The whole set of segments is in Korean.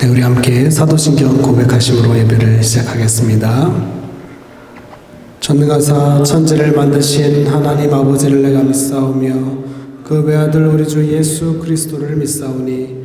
네, 우리 함께 사도신경 고백하심으로 예배를 시작하겠습니다. 전능하사 천지를 만드신 하나님 아버지를 내가 믿사오며 그 외아들 우리 주 예수 그리스도를 믿사오니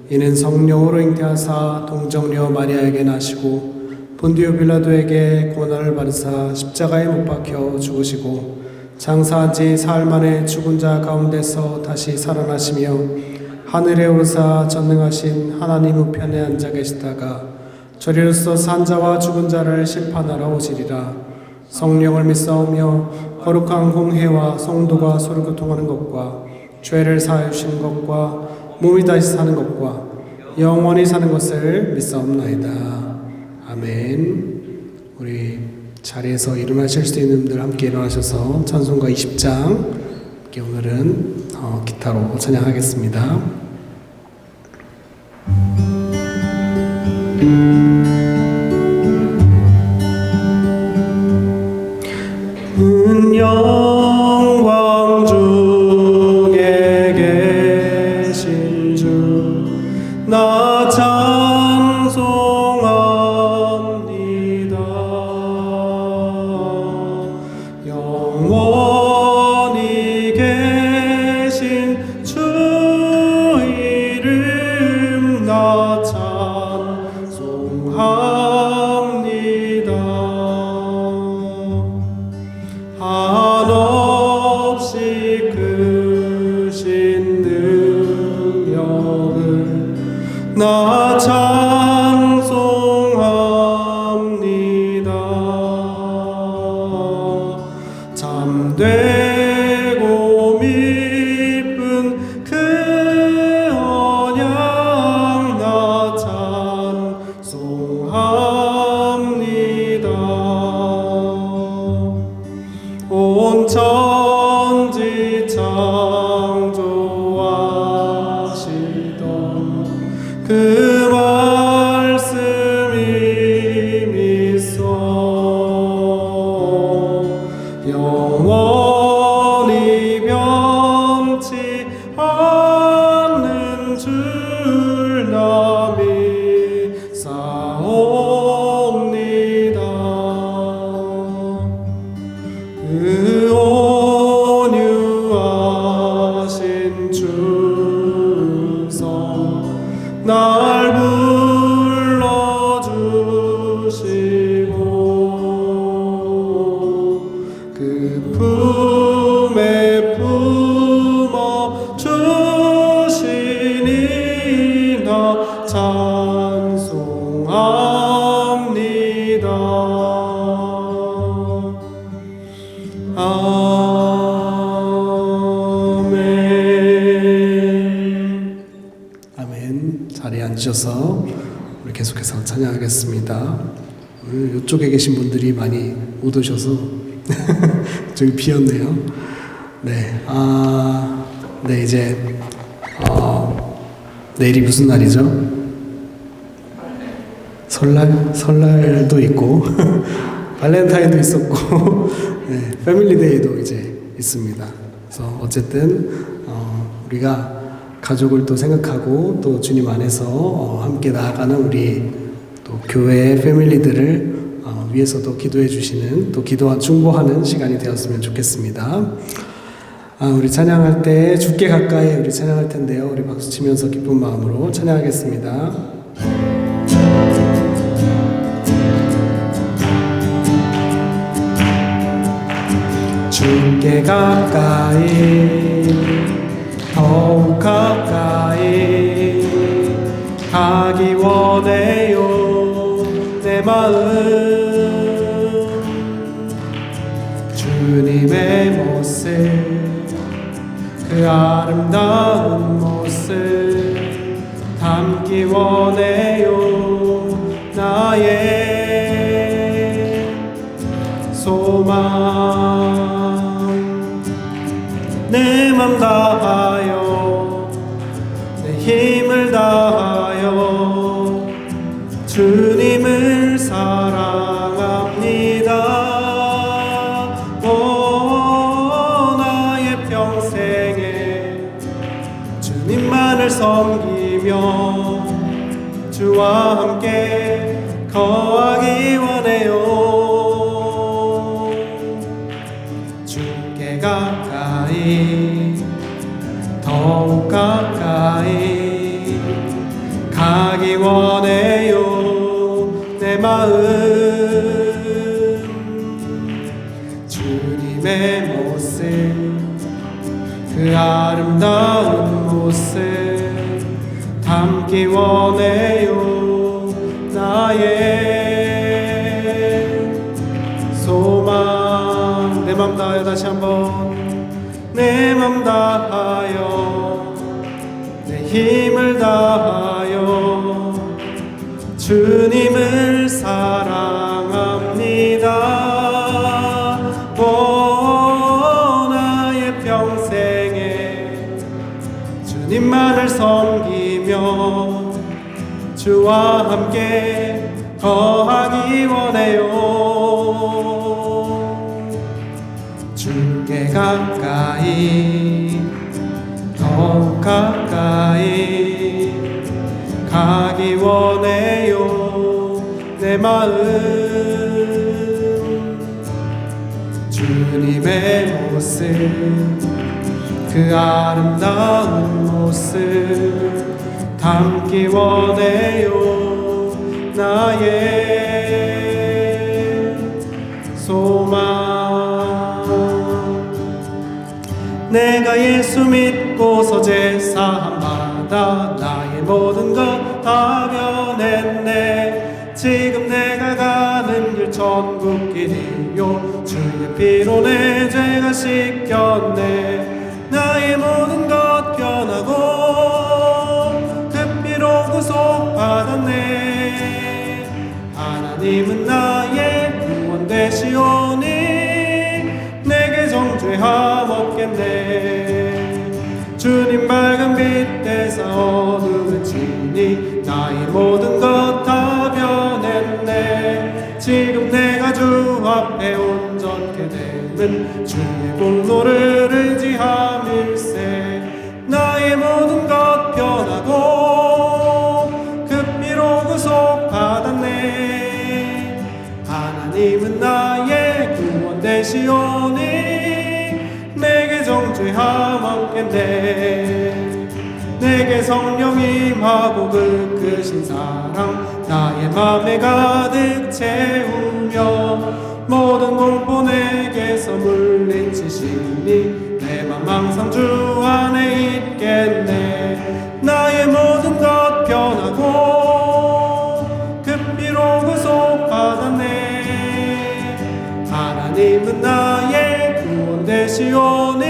이는 성령으로 잉태하사 동정녀 마리아에게 나시고 본디오 빌라도에게 고난을 받으사 십자가에 못 박혀 죽으시고 장사한 지 사흘 만에 죽은 자 가운데서 다시 살아나시며 하늘에 오르사 전능하신 하나님 우편에 앉아 계시다가 저리로서 산 자와 죽은 자를 심판하러 오시리라. 성령을 믿사오며 거룩한 공회와 성도가 서로 교통하는 것과 죄를 사하여 주시는 것과 몸이 다시 사는 것과 영원히 사는 것을 믿사옵나이다. 아멘. 우리 자리에서 일어나실 수 있는 분들 함께 일어나셔서 찬송가 20장 오늘은 기타로 찬양하겠습니다. 영광 중에 계신 주 나 찬송합니다. 영원히 계신 주 이름 나 찬송합니다. 한없이 크신 능력을 나 찬송합니다. 참되고 미쁜 그 언약 나 찬송합니다. 온 천지 창조하시던 그 말씀이 믿소 영원히 변치 않는 줄 나 믿사옵니다. 그 온유하신 주성 날 불러주시고 그 품에 품어 주시니 나 찬송합니다. 아멘. 아멘. 자리에 앉으셔서 우리 계속해서 찬양하겠습니다. 오늘 이쪽에 계신 분들이 많이 못 오셔서 저기 비었네요. 네, 네 이제 내일이 무슨 날이죠? 설날도 있고 발렌타인도 있었고 네, 패밀리데이도 이제 있습니다. 그래서 어쨌든 우리가 가족을 또 생각하고 또 주님 안에서 함께 나아가는 우리 또 교회의 패밀리들을 위해서도 기도해 주시는 또 기도와 중보하는 시간이 되었으면 좋겠습니다. 우리 찬양할 때 주께 가까이 우리 찬양할 텐데요. 우리 박수 치면서 기쁜 마음으로 찬양하겠습니다. 주께 가까이 더욱 가까이 가기 원해요 내 마음. 주님의 모습 그 아름다운 모습 담기 원해요 나의 소망. 내 맘 다하여 내 힘을 다하여 주님을 사랑합니다. 오 나의 평생에 주님만을 섬기며 주와 함께 거하기 원해요. 주께 가까이 더욱 가까이 가기 원해요. 내 마음 주님의 모습 그 아름다운 모습 담기 원해요. 나의 소망 내 맘 다하여 다시 한번 내 맘 다하여 내 힘을 다하여 주님을 사랑합니다. 나의 평생에 주님만을 섬기며 주와 함께 거하기 원해요. 주께 가까이 더욱 가까이 가기 원해요. 내 마음 주님의 모습 그 아름다운 모습 담기 원해요. 나의 소망 내가 예수 믿고서 제사함 받아 나의 모든 것 다 변했네. 지금 내가 가는 길 천국 길이요 주의 피로 내 죄가 씻겼네. 나의 모든 것 변하고 그 피로 구속 받았네. 하나님은 나의 구원 되시오니 내게 정죄함 없겠네. 주님 밝은 빛 대사 어둠을 지니 나의 모든 것 다 변했네. 지금 내가 주 앞에 온전케 되는 주의 공로를 의지함일세. 나의 모든 것 변하고 그 피로 구속 받았네. 하나님은 나의 구원 되시오니 내게 정죄함 없겠네. 내게 성령 임하고 그 크신 사랑 나의 맘에 가득 채우며 모든 공포 내게서 물리치시니 내 맘 항상 주 안에 있겠네. 나의 모든 것 변하고 그 피로 구속 받았네. 하나님은 나의 구원 되시오니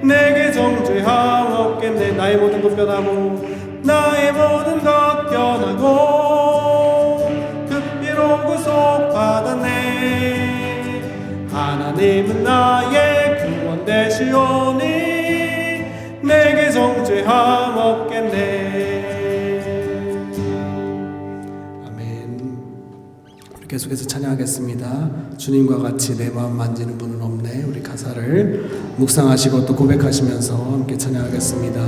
내게 정죄함 없겠네. 나의 모든 것 변하고 나의 모든 것 변하고 그 피로 구속 받았네. 하나님은 나의 구원 되시오니 내게 정죄함 없겠네. 아멘. 우리 계속해서 찬양하겠습니다. 주님과 같이 내 마음 만지는 분은 없네. 우리 가사를 묵상하시고 또 고백하시면서 함께 찬양하겠습니다.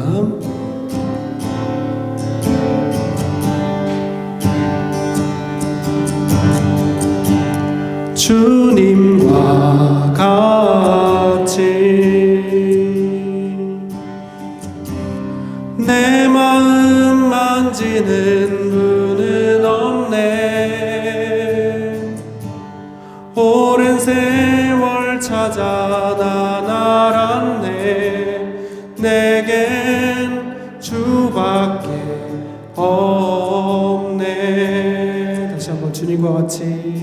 주님과 같이 내 마음 만지는 분은 없네. 오랜 세월 찾아 난 알았네. 내겐 주밖에 없네. 다시 한번 주님과 같이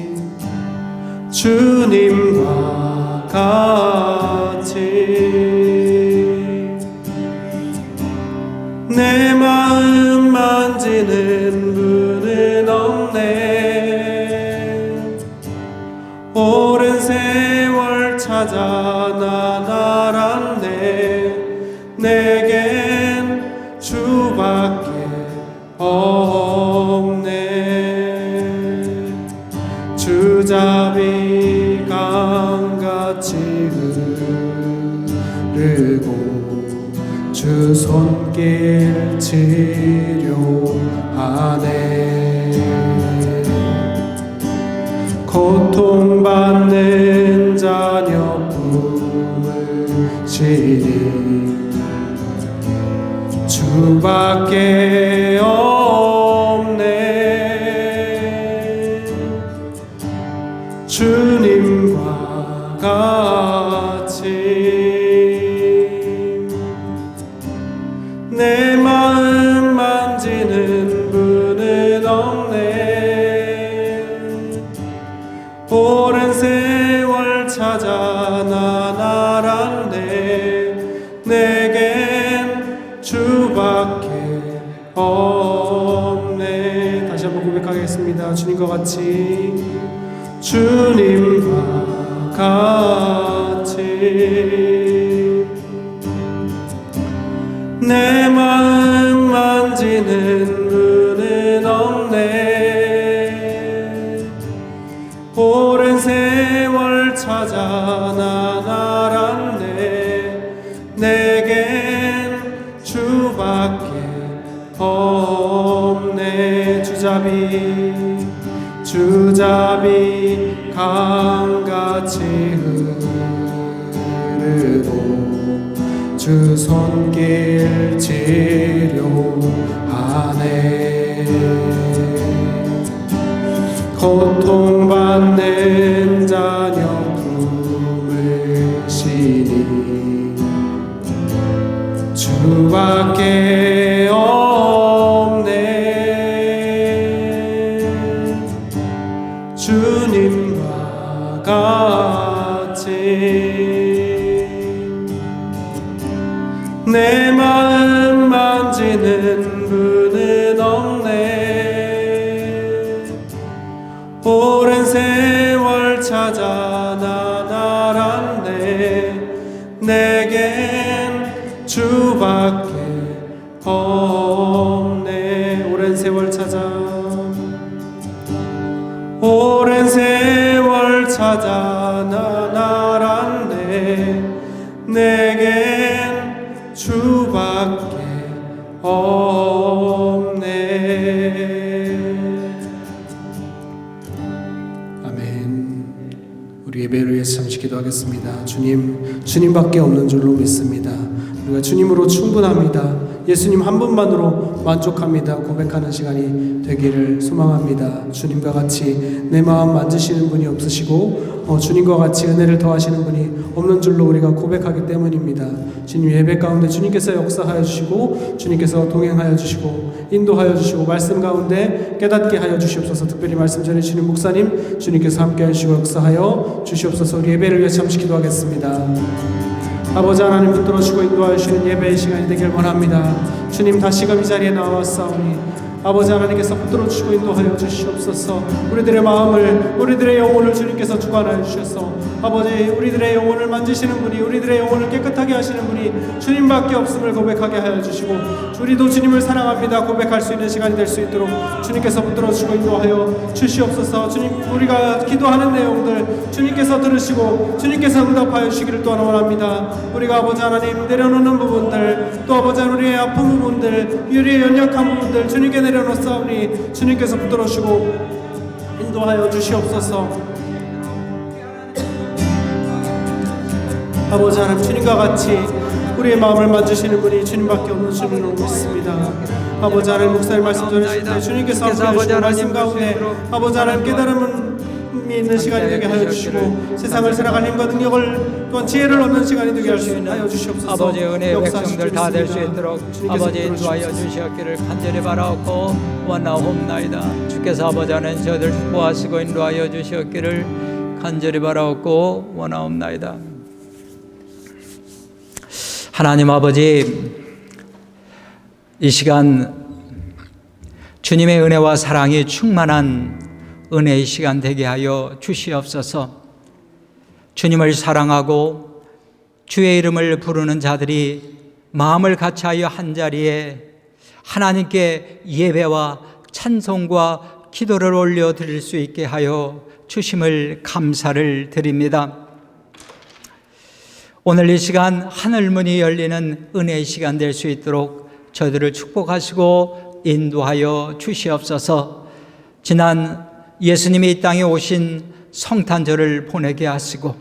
주님과 같이 내 마음 만지는 분은 없네. 오랜 세월 찾아 난 알았네. 내겐 주밖에 없네. 주자비 강같이 흐르고 주 손길 치료하네. 주밖에 없네. 주님과 같이 내 마음 만지는 분은 없네. 오랜 세월 찾아 난 알았네. 내겐 주밖에 없네. 다시 한번 고백하겠습니다. 주님과 같이, 주님과 같이 내 마음 만지는 분은 없네. 오랜 세월 찾아 난 알았네. 내겐 주밖에 없네. 주잡이 강같이 흐르고 주 손길 치료하네. 고통받는 자녀 품으시니 주밖에 없네. 주님과 같이 내 마음 만지는 분은 없네. 오랜 세월 찾아 난 알았네. 내겐 주밖에 없네. 오랜 세월 찾아 난 알았네. 내겐 주밖에 없네. 아멘. 우리 예배를 위해서 잠시 기도하겠습니다. 주님밖에 없는 줄로 믿습니다. 우리가 주님으로 충분합니다. 예수님 한 분만으로 만족합니다. 고백하는 시간이 되기를 소망합니다. 주님과 같이 내 마음 만지시는 분이 없으시고 주님과 같이 은혜를 더하시는 분이 없는 줄로 우리가 고백하기 때문입니다. 주님 예배 가운데 주님께서 역사하여 주시고 주님께서 동행하여 주시고 인도하여 주시고 말씀 가운데 깨닫게 하여 주시옵소서. 특별히 말씀 전해주시는 목사님 주님께서 함께 하시고 역사하여 주시옵소서. 우리 예배를 위해 잠시 기도하겠습니다. 아버지 하나님 붙들어주시고 인도하시는 예배의 시간이 되길 원합니다. 주님 다시금 이 자리에 나왔사오니 아버지 하나님께서 붙들어주시고 인도하여 주시옵소서. 우리들의 마음을 우리들의 영혼을 주님께서 주관하여 주셔서 아버지 우리들의 영혼을 만지시는 분이 우리들의 영혼을 깨끗하게 하시는 분이 주님밖에 없음을 고백하게 하여 주시고 우리도 주님을 사랑합니다 고백할 수 있는 시간이 될 수 있도록 주님께서 붙들어주시고 인도하여 주시옵소서. 주님 우리가 기도하는 내용들 주님께서 들으시고 주님께서 응답하여 주시기를 또한 원합니다. 우리가 아버지 하나님 내려놓는 부분들 또 아버지 하나님 우리의 아픈 부분들 우리의 연약한 부분들 주님께 내려놓사오니 주님께서 붙들어주시고 인도하여 주시옵소서. 아버지 하나님 주님과 같이 우리의 마음을 만지시는 분이 주님밖에 없는 주님으로 믿습니다. 아버지 하나님 목사님 말씀 전하실 때 주님께서 함께하시고 말씀 가운데 아버지 하나님 깨달음이 있는 시간이 되게 하여 주시고 세상을 살아갈 힘과 능력을 또한 지혜를 얻는 시간이 되게 하여 주시옵소서. 아버지 은혜의 백성들 다 될 수 있도록 아버지 인도하여 주시옵기를 간절히 바라옵고 원하옵나이다. 주께서 아버지 하나님 저희들 축복하시고 인도하여 주시옵기를 간절히 바라옵고 원하옵나이다. 하나님 아버지 이 시간 주님의 은혜와 사랑이 충만한 은혜의 시간 되게 하여 주시옵소서. 주님을 사랑하고 주의 이름을 부르는 자들이 마음을 같이하여 한자리에 하나님께 예배와 찬송과 기도를 올려드릴 수 있게 하여 주심을 감사를 드립니다. 오늘 이 시간 하늘문이 열리는 은혜의 시간 될 수 있도록 저희들을 축복하시고 인도하여 주시옵소서. 지난 예수님이 이 땅에 오신 성탄절을 보내게 하시고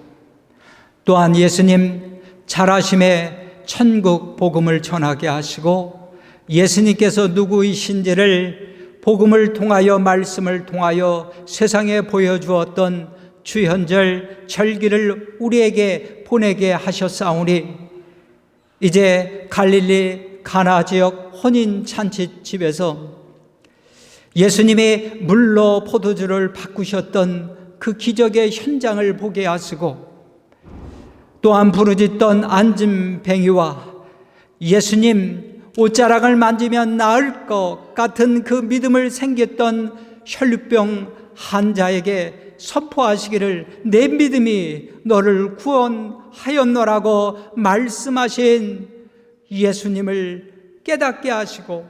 또한 예수님 자라심의 천국 복음을 전하게 하시고 예수님께서 누구이신지를 복음을 통하여 말씀을 통하여 세상에 보여주었던 주현절 절기를 우리에게 보내게 하셨사오니 이제 갈릴리 가나 지역 혼인 잔치집에서 예수님이 물로 포도주를 바꾸셨던 그 기적의 현장을 보게 하시고 또한 부르짖던 안진뱅이와 예수님 옷자락을 만지면 나을 것 같은 그 믿음을 생겼던 혈루병 환자에게 선포하시기를 내 믿음이 너를 구원하였노라고 말씀하신 예수님을 깨닫게 하시고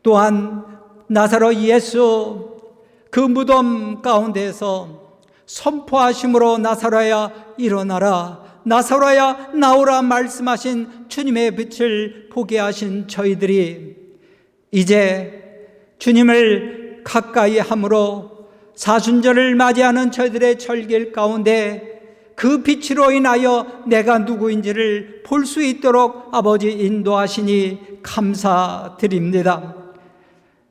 또한 나사로 예수 그 무덤 가운데에서 선포하심으로 나사로야 일어나라 나사로야 나오라 말씀하신 주님의 빛을 보게 하신 저희들이 이제 주님을 가까이 함으로 사순절을 맞이하는 저희들의 절길 가운데 그 빛으로 인하여 내가 누구인지를 볼 수 있도록 아버지 인도하시니 감사드립니다.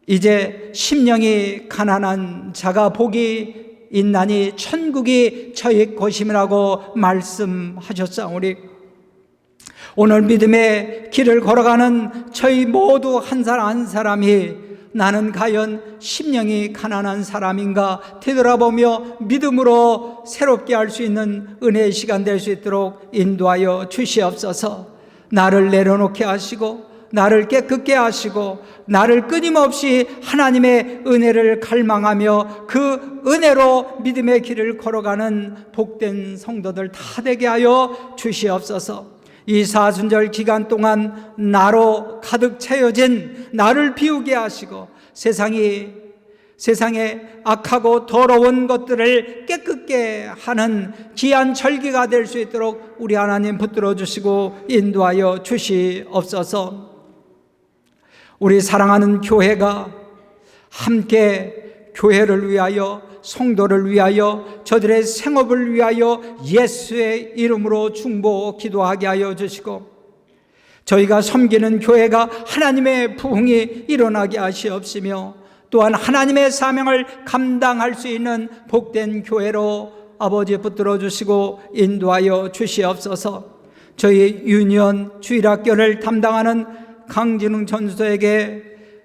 이제 심령이 가난한 자가 복이 있나니 천국이 저희 것임이라고 말씀하셨사오니 오늘 믿음의 길을 걸어가는 저희 모두 한 사람 한 사람이 나는 과연 심령이 가난한 사람인가 되돌아보며 믿음으로 새롭게 할 수 있는 은혜의 시간 될 수 있도록 인도하여 주시옵소서. 나를 내려놓게 하시고 나를 깨끗게 하시고 나를 끊임없이 하나님의 은혜를 갈망하며 그 은혜로 믿음의 길을 걸어가는 복된 성도들 다 되게 하여 주시옵소서. 이 사순절 기간 동안 나로 가득 채워진 나를 비우게 하시고 세상에 악하고 더러운 것들을 깨끗게 하는 귀한 절기가 될 수 있도록 우리 하나님 붙들어 주시고 인도하여 주시옵소서. 우리 사랑하는 교회가 함께 교회를 위하여 성도를 위하여 저들의 생업을 위하여 예수의 이름으로 중보 기도하게 하여 주시고 저희가 섬기는 교회가 하나님의 부흥이 일어나게 하시옵시며 또한 하나님의 사명을 감당할 수 있는 복된 교회로 아버지 붙들어 주시고 인도하여 주시옵소서. 저희 유니온 주일학교를 담당하는 강진웅 전수에게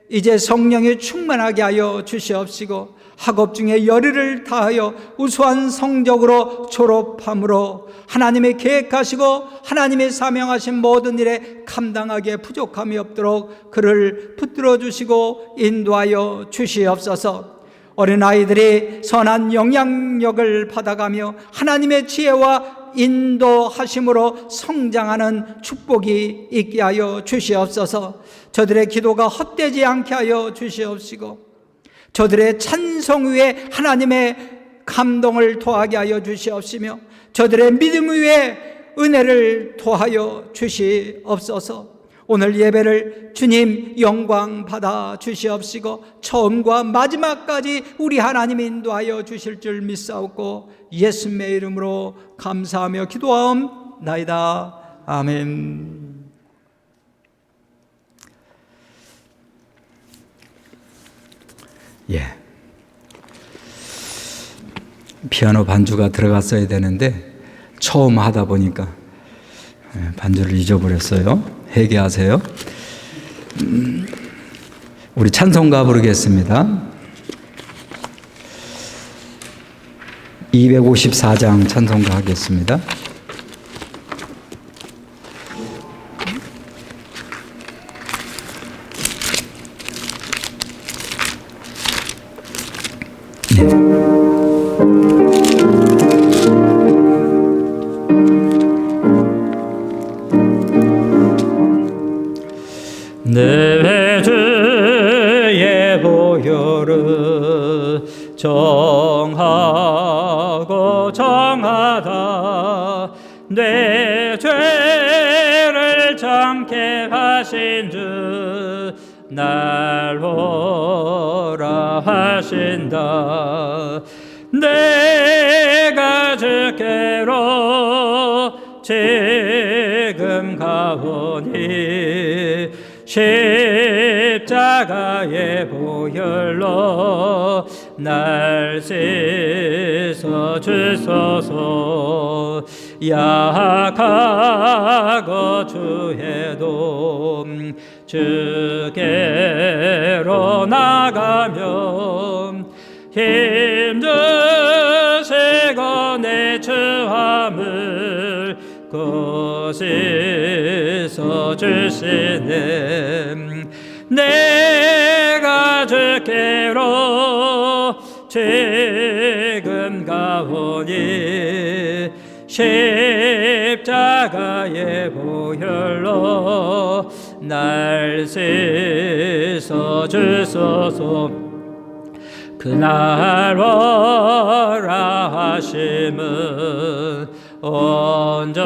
이제 성령이 충만하게 하여 주시옵시고 학업 중에 열의를 다하여 우수한 성적으로 졸업함으로 하나님의 계획하시고 하나님의 사명하신 모든 일에 감당하기에 부족함이 없도록 그를 붙들어 주시고 인도하여 주시옵소서. 어린아이들이 선한 영향력을 받아가며 하나님의 지혜와 인도하심으로 성장하는 축복이 있게 하여 주시옵소서. 저들의 기도가 헛되지 않게 하여 주시옵시고 저들의 찬송 위에 하나님의 감동을 더하게 하여 주시옵시며 저들의 믿음 위에 은혜를 더하여 주시옵소서. 오늘 예배를 주님 영광 받아 주시옵시고 처음과 마지막까지 우리 하나님 인도하여 주실 줄 믿사옵고 예수님의 이름으로 감사하며 기도하옵나이다. 아멘. 예. 피아노 반주가 들어갔어야 되는데 처음 하다 보니까 반주를 잊어버렸어요. 회개하세요. 우리 찬송가 부르겠습니다. 254장 찬송가 하겠습니다. 내 주의 보혈은 정하고 정하다 내 죄를 정케 하신 주 날 보라 하신다 내가 주께로 지금 가오니 십자가의 보혈로 날 씻어 주소서. 약하고 주의 도움 주께로 나가며 힘드시고 내 처함을 고시서 주시네. 내가 주께로 지금 가오니 십자가의 보혈로 날 씻어 주소서. 그날 오라 하심은 온전한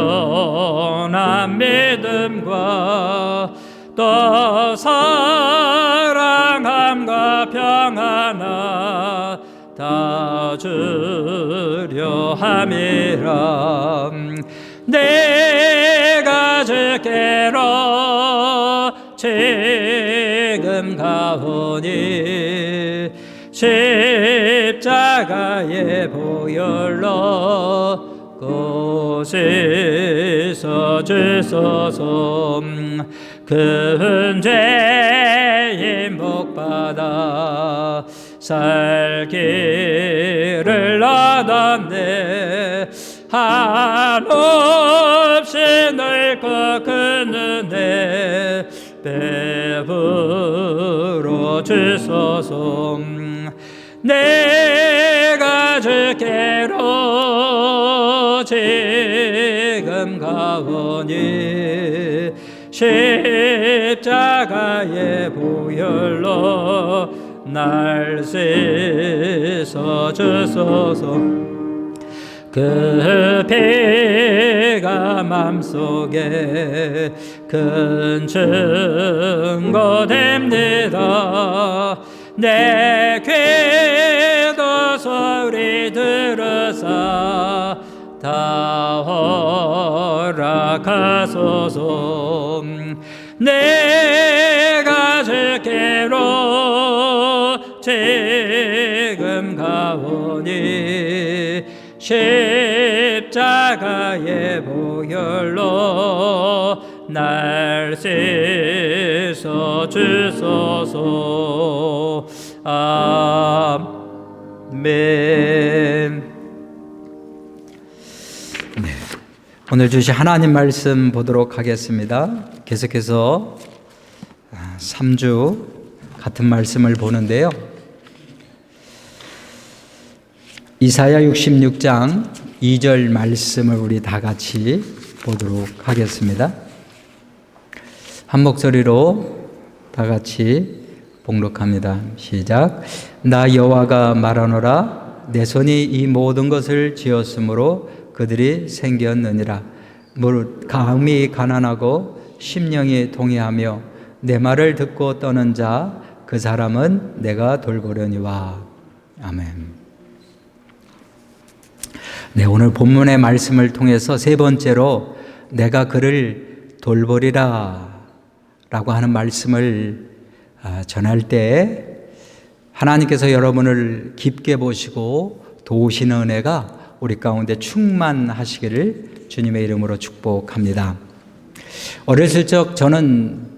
믿음과 또 사랑함과 평안아 다 주려 함이라. 내가 주께로 지금 가오니 십자가의 보혈로 고시서 주소서. 큰 죄인 복받아 살 길을 얻었네. 한없이 넓고 큰 은혜 베풀어 주소서. 내가 주께로 지금 가오니 십자가의 보혈로 날 씻어 주소서. 그 피가 맘속에 큰 증거 됩니다. 내 귀도 소리 들으사 다 허락하소서. 내가 주께로 지금 가오니 십자가의 보혈로 날 씻어 주소서. 아멘. 오늘 주신 하나님 말씀 보도록 하겠습니다. 계속해서 3주 같은 말씀을 보는데요. 이사야 66장 2절 말씀을 우리 다 같이 보도록 하겠습니다. 한 목소리로 다 같이 봉독합니다. 시작. 나 여호와가 말하노라. 내 손이 이 모든 것을 지었으므로 그들이 생겼느니라. 무릇 마음이 가난하고 심령이 동의하며 내 말을 듣고 떠는 자 그 사람은 내가 돌보려니와. 아멘. 네, 오늘 본문의 말씀을 통해서 세 번째로 내가 그를 돌보리라 라고 하는 말씀을 전할 때 하나님께서 여러분을 깊게 보시고 도우시는 은혜가 우리 가운데 충만하시기를 주님의 이름으로 축복합니다. 어렸을 적 저는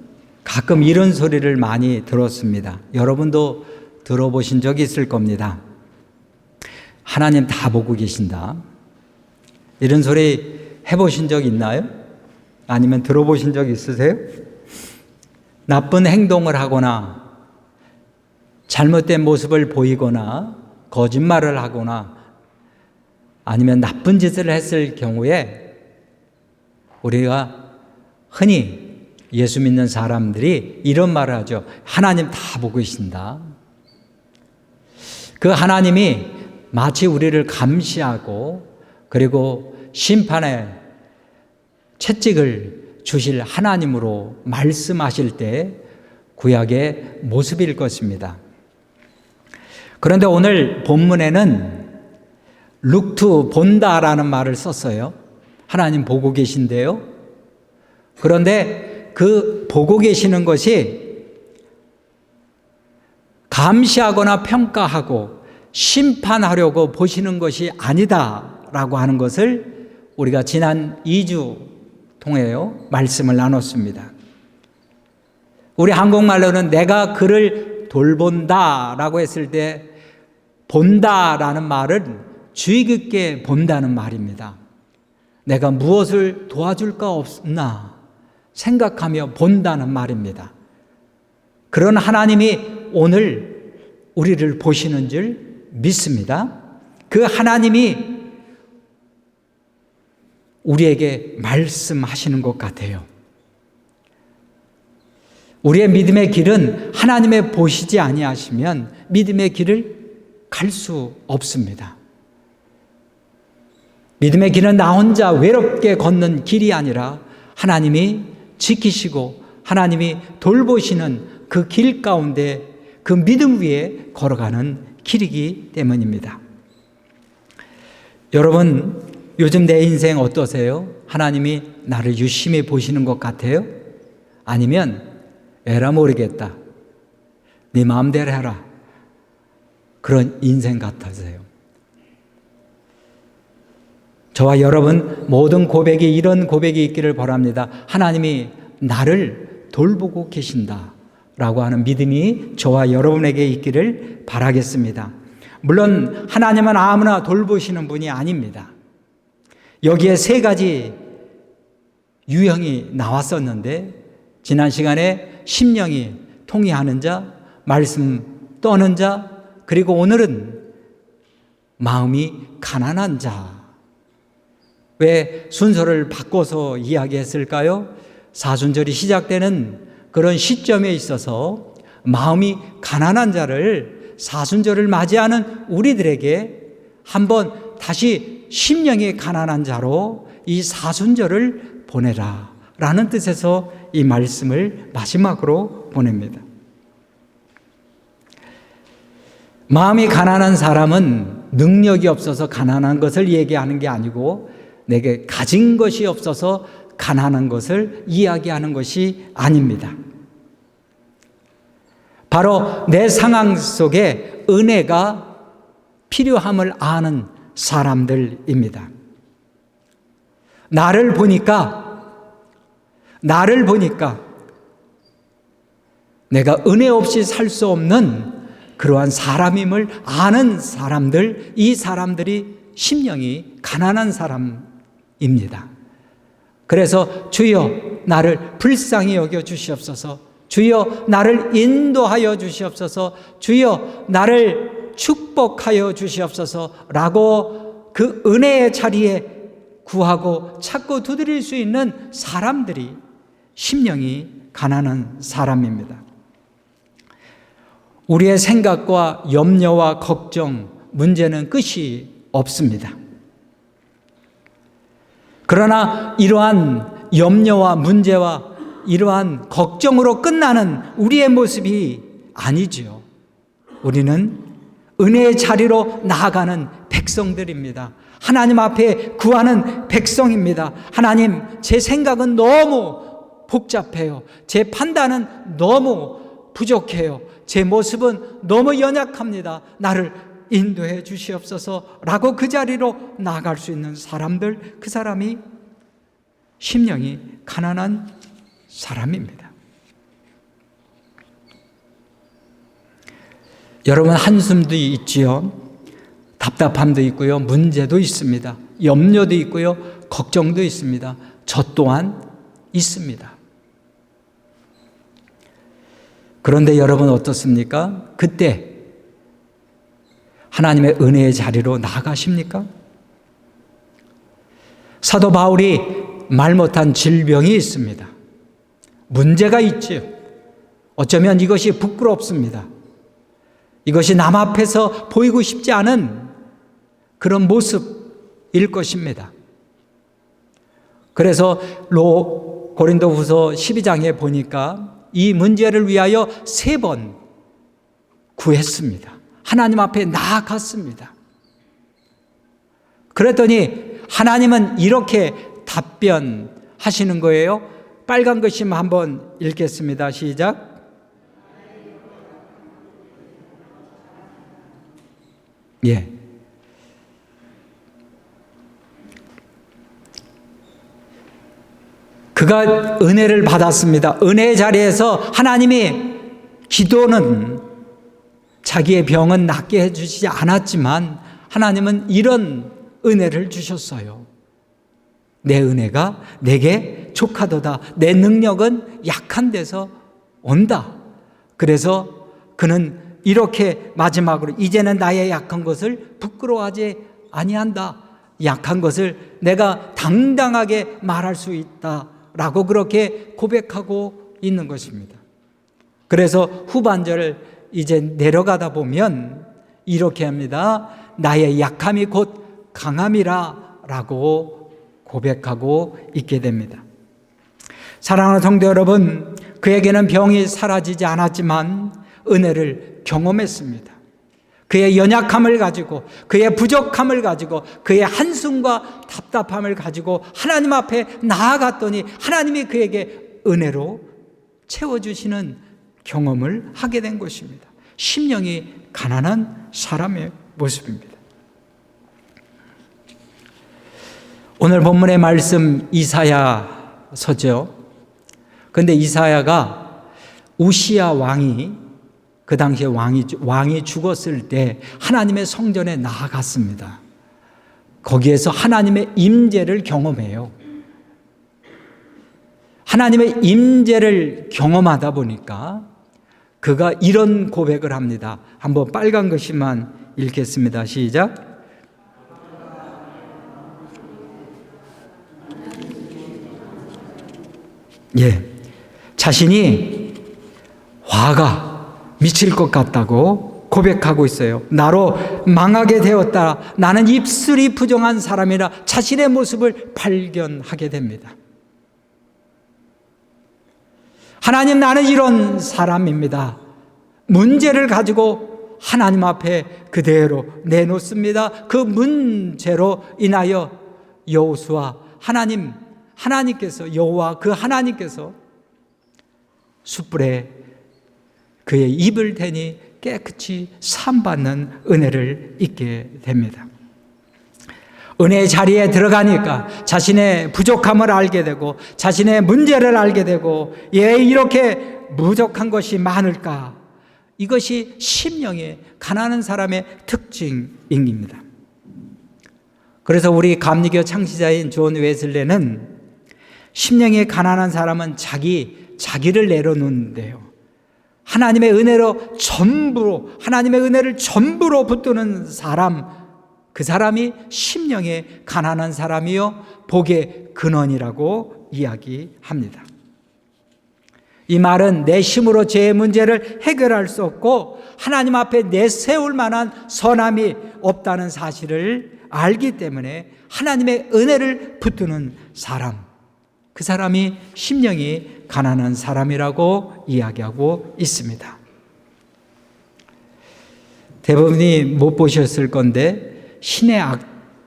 가끔 이런 소리를 많이 들었습니다. 여러분도 들어보신 적이 있을 겁니다. 하나님 다 보고 계신다. 이런 소리 해보신 적 있나요? 아니면 들어보신 적 있으세요? 나쁜 행동을 하거나 잘못된 모습을 보이거나 거짓말을 하거나 아니면 나쁜 짓을 했을 경우에 우리가 흔히 예수 믿는 사람들이 이런 말을 하죠. 하나님 다 보고 계신다. 그 하나님이 마치 우리를 감시하고 그리고 심판의 채찍을 주실 하나님으로 말씀하실 때 구약의 모습일 것입니다. 그런데 오늘 본문에는 룩투 본다라는 말을 썼어요. 하나님 보고 계신데요. 그런데 그 보고 계시는 것이 감시하거나 평가하고 심판하려고 보시는 것이 아니다라고 하는 것을 우리가 지난 2주 통해요 말씀을 나눴습니다. 우리 한국말로는 내가 그를 돌본다라고 했을 때 본다라는 말은 주의 깊게 본다는 말입니다. 내가 무엇을 도와줄까 없나 생각하며 본다는 말입니다. 그런 하나님이 오늘 우리를 보시는 줄 믿습니다. 그 하나님이 우리에게 말씀하시는 것 같아요. 우리의 믿음의 길은 하나님의 보시지 아니하시면 믿음의 길을 갈 수 없습니다. 믿음의 길은 나 혼자 외롭게 걷는 길이 아니라 하나님이 지키시고 하나님이 돌보시는 그 길 가운데 그 믿음 위에 걸어가는 길이기 때문입니다. 여러분, 요즘 내 인생 어떠세요? 하나님이 나를 유심히 보시는 것 같아요? 아니면 에라 모르겠다, 네 마음대로 해라, 그런 인생 같으세요? 저와 여러분 모든 고백이 이런 고백이 있기를 바랍니다. 하나님이 나를 돌보고 계신다라고 하는 믿음이 저와 여러분에게 있기를 바라겠습니다. 물론 하나님은 아무나 돌보시는 분이 아닙니다. 여기에 세 가지 유형이 나왔었는데 지난 시간에 심령이 통회하는 자, 말씀 떠는 자, 그리고 오늘은 마음이 가난한 자. 왜 순서를 바꿔서 이야기했을까요? 사순절이 시작되는 그런 시점에 있어서 마음이 가난한 자를 사순절을 맞이하는 우리들에게 한번 다시 심령이 가난한 자로 이 사순절을 보내라 라는 뜻에서 이 말씀을 마지막으로 보냅니다. 마음이 가난한 사람은 능력이 없어서 가난한 것을 얘기하는 게 아니고 내게 가진 것이 없어서 가난한 것을 이야기하는 것이 아닙니다. 바로 내 상황 속에 은혜가 필요함을 아는 사람들입니다. 나를 보니까 내가 은혜 없이 살 수 없는 그러한 사람임을 아는 사람들, 이 사람들이 심령이 가난한 사람입니다. 그래서 주여 나를 불쌍히 여겨 주시옵소서, 주여 나를 인도하여 주시옵소서, 주여 나를 축복하여 주시옵소서 라고 그 은혜의 자리에 구하고 찾고 두드릴 수 있는 사람들이 심령이 가난한 사람입니다. 우리의 생각과 염려와 걱정, 문제는 끝이 없습니다. 그러나 이러한 염려와 문제와 이러한 걱정으로 끝나는 우리의 모습이 아니지요. 우리는 은혜의 자리로 나아가는 백성들입니다. 하나님 앞에 구하는 백성입니다. 하나님, 제 생각은 너무 복잡해요. 제 판단은 너무 부족해요. 제 모습은 너무 연약합니다. 나를 인도해 주시옵소서 라고 그 자리로 나아갈 수 있는 사람들, 그 사람이 심령이 가난한 사람입니다. 여러분, 한숨도 있지요. 답답함도 있고요. 문제도 있습니다. 염려도 있고요. 걱정도 있습니다. 저 또한 있습니다. 그런데 여러분 어떻습니까? 그때 하나님의 은혜의 자리로 나아가십니까? 사도 바울이 말 못한 질병이 있습니다. 문제가 있지요. 어쩌면 이것이 부끄럽습니다. 이것이 남 앞에서 보이고 싶지 않은 그런 모습일 것입니다. 그래서 고린도후서 12장에 보니까 이 문제를 위하여 3번 구했습니다. 하나님 앞에 나아갔습니다. 그랬더니 하나님은 이렇게 답변하시는 거예요. 빨간 글씨만 한번 읽겠습니다. 시작. 예. 그가 은혜를 받았습니다. 은혜의 자리에서 하나님이 기도는 자기의 병은 낫게 해주시지 않았지만 하나님은 이런 은혜를 주셨어요. 내 은혜가 내게 족하도다. 내 능력은 약한 데서 온다. 그래서 그는 이렇게 마지막으로 이제는 나의 약한 것을 부끄러워하지 아니한다. 약한 것을 내가 당당하게 말할 수 있다라고 그렇게 고백하고 있는 것입니다. 그래서 후반절을 이제 내려가다 보면 이렇게 합니다. 나의 약함이 곧 강함이라 라고 고백하고 있게 됩니다. 사랑하는 성도 여러분, 그에게는 병이 사라지지 않았지만 은혜를 경험했습니다. 그의 연약함을 가지고, 그의 부족함을 가지고, 그의 한숨과 답답함을 가지고 하나님 앞에 나아갔더니 하나님이 그에게 은혜로 채워주시는 경험을 하게 된 것입니다. 심령이 가난한 사람의 모습입니다. 오늘 본문의 말씀 이사야서죠. 그런데 이사야가 우시야 왕이 그 당시에 왕이 죽었을 때 하나님의 성전에 나아갔습니다. 거기에서 하나님의 임재를 경험해요. 하나님의 임재를 경험하다 보니까 그가 이런 고백을 합니다. 한번 빨간 글씨만 읽겠습니다. 시작. 예, 자신이 화가 미칠 것 같다고 고백하고 있어요. 나로 망하게 되었다. 나는 입술이 부정한 사람이라 자신의 모습을 발견하게 됩니다. 하나님, 나는 이런 사람입니다. 문제를 가지고 하나님 앞에 그대로 내놓습니다. 그 문제로 인하여 여호수아 하나님께서 여호와 그 하나님께서 숯불에 그의 입을 대니 깨끗이 사함받는 은혜를 잊게 됩니다. 은혜의 자리에 들어가니까 자신의 부족함을 알게 되고 자신의 문제를 알게 되고 왜 이렇게 부족한 것이 많을까? 이것이 심령이 가난한 사람의 특징입니다. 그래서 우리 감리교 창시자인 존 웨슬레는 심령이 가난한 사람은 자기를 내려놓는데요. 하나님의 은혜로 하나님의 은혜를 전부로 붙드는 사람, 그 사람이 심령이 가난한 사람이요 복의 근원이라고 이야기합니다. 이 말은 내 힘으로 제 문제를 해결할 수 없고 하나님 앞에 내세울 만한 선함이 없다는 사실을 알기 때문에 하나님의 은혜를 붙드는 사람, 그 사람이 심령이 가난한 사람이라고 이야기하고 있습니다. 대부분이 못 보셨을 건데 신의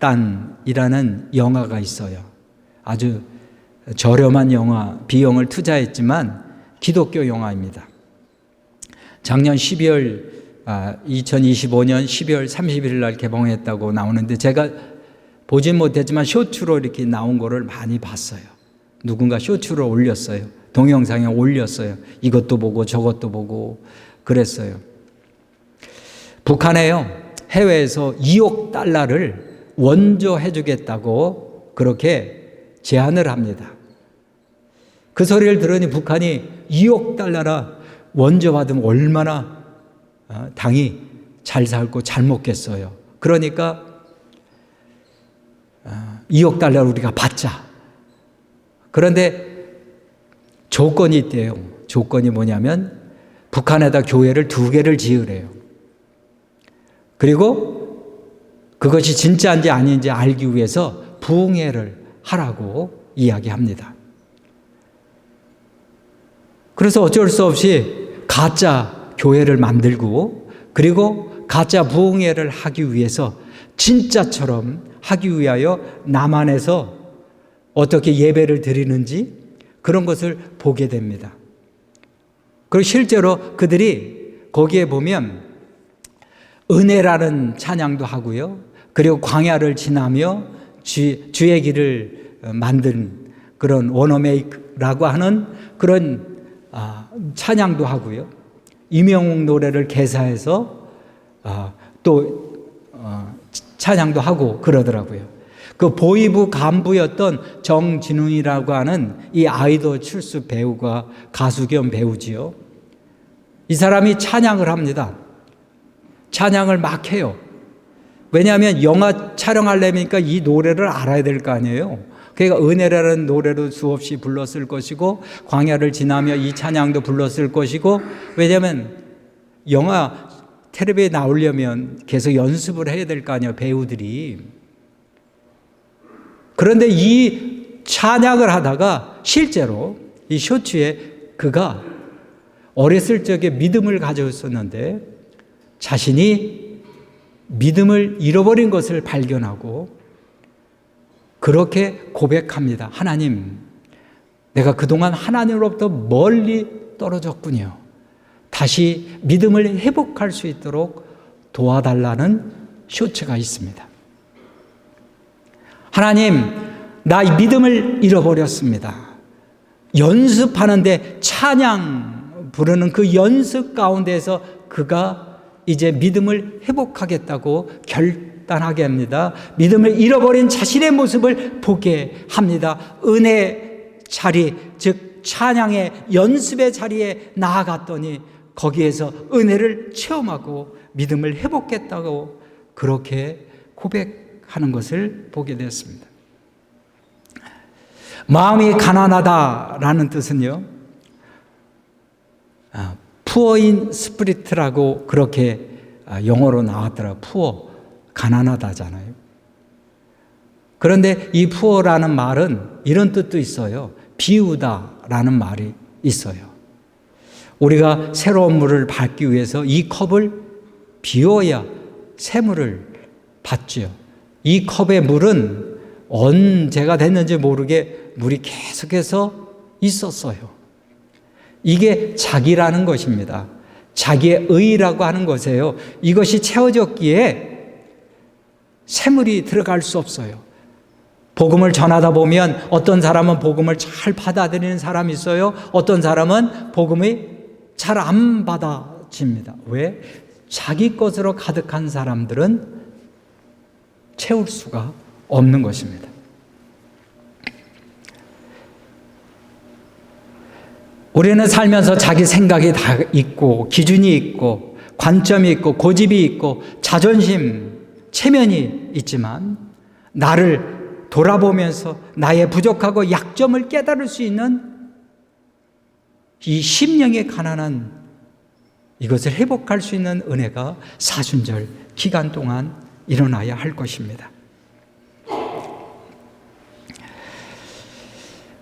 악단이라는 영화가 있어요. 아주 저렴한 영화, 비용을 투자했지만 기독교 영화입니다. 작년 2025년 12월 31일 날 개봉했다고 나오는데 제가 보진 못했지만 쇼츠로 이렇게 나온 거를 많이 봤어요. 누군가 쇼츠로 올렸어요. 동영상에 올렸어요. 이것도 보고 저것도 보고 그랬어요. 북한에요, 해외에서 2억 달러를 원조해 주겠다고 그렇게 제안을 합니다. 그 소리를 들으니 북한이 2억 달러나 원조 받으면 얼마나 당이 잘 살고 잘 먹겠어요. 그러니까 2억 달러를 우리가 받자. 그런데 조건이 있대요. 조건이 뭐냐면 북한에다 교회를 2개를 지으래요. 그리고 그것이 진짜인지 아닌지 알기 위해서 부흥회를 하라고 이야기합니다. 그래서 어쩔 수 없이 가짜 교회를 만들고 그리고 가짜 부흥회를 하기 위해서 진짜처럼 하기 위하여 남한에서 어떻게 예배를 드리는지 그런 것을 보게 됩니다. 그리고 실제로 그들이 거기에 보면 은혜라는 찬양도 하고요. 그리고 광야를 지나며 주의 길을 만든 그런 원어메이크라고 하는 그런 찬양도 하고요. 임영웅 노래를 개사해서 또 찬양도 하고 그러더라고요. 그 보이부 간부였던 정진웅이라고 하는 이 아이돌 출수 배우가 가수 겸 배우지요. 이 사람이 찬양을 합니다. 찬양을 막 해요. 왜냐하면 영화 촬영하려니까 이 노래를 알아야 될 거 아니에요. 그러니까 은혜라는 노래로 수없이 불렀을 것이고 광야를 지나며 이 찬양도 불렀을 것이고, 왜냐하면 영화 텔레비에 나오려면 계속 연습을 해야 될 거 아니에요, 배우들이. 그런데 이 찬양을 하다가 실제로 이 쇼츠에 그가 어렸을 적에 믿음을 가지고 있었는데 자신이 믿음을 잃어버린 것을 발견하고 그렇게 고백합니다. 하나님, 내가 그동안 하나님으로부터 멀리 떨어졌군요. 다시 믿음을 회복할 수 있도록 도와달라는 쇼츠가 있습니다. 하나님, 나 이 믿음을 잃어버렸습니다. 연습하는데 찬양 부르는 그 연습 가운데에서 그가 이제 믿음을 회복하겠다고 결단하게 합니다. 믿음을 잃어버린 자신의 모습을 보게 합니다. 은혜 자리, 즉 찬양의 연습의 자리에 나아갔더니 거기에서 은혜를 체험하고 믿음을 회복했다고 그렇게 고백하는 것을 보게 되었습니다. 마음이 가난하다라는 뜻은요, poor in spirit라고 그렇게 영어로 나왔더라고요. poor, 가난하다잖아요. 그런데 이 poor라는 말은 이런 뜻도 있어요. 비우다라는 말이 있어요. 우리가 새로운 물을 받기 위해서 이 컵을 비워야 새 물을 받죠. 이 컵의 물은 언제가 됐는지 모르게 물이 계속해서 있었어요. 이게 자기라는 것입니다. 자기의 의라고 하는 것이에요. 이것이 채워졌기에 새물이 들어갈 수 없어요. 복음을 전하다 보면 어떤 사람은 복음을 잘 받아들이는 사람이 있어요. 어떤 사람은 복음이 잘 안 받아집니다. 왜? 자기 것으로 가득한 사람들은 채울 수가 없는 것입니다. 우리는 살면서 자기 생각이 다 있고 기준이 있고 관점이 있고 고집이 있고 자존심, 체면이 있지만 나를 돌아보면서 나의 부족하고 약점을 깨달을 수 있는 이 심령의 가난한 이것을 회복할 수 있는 은혜가 사순절 기간 동안 일어나야 할 것입니다.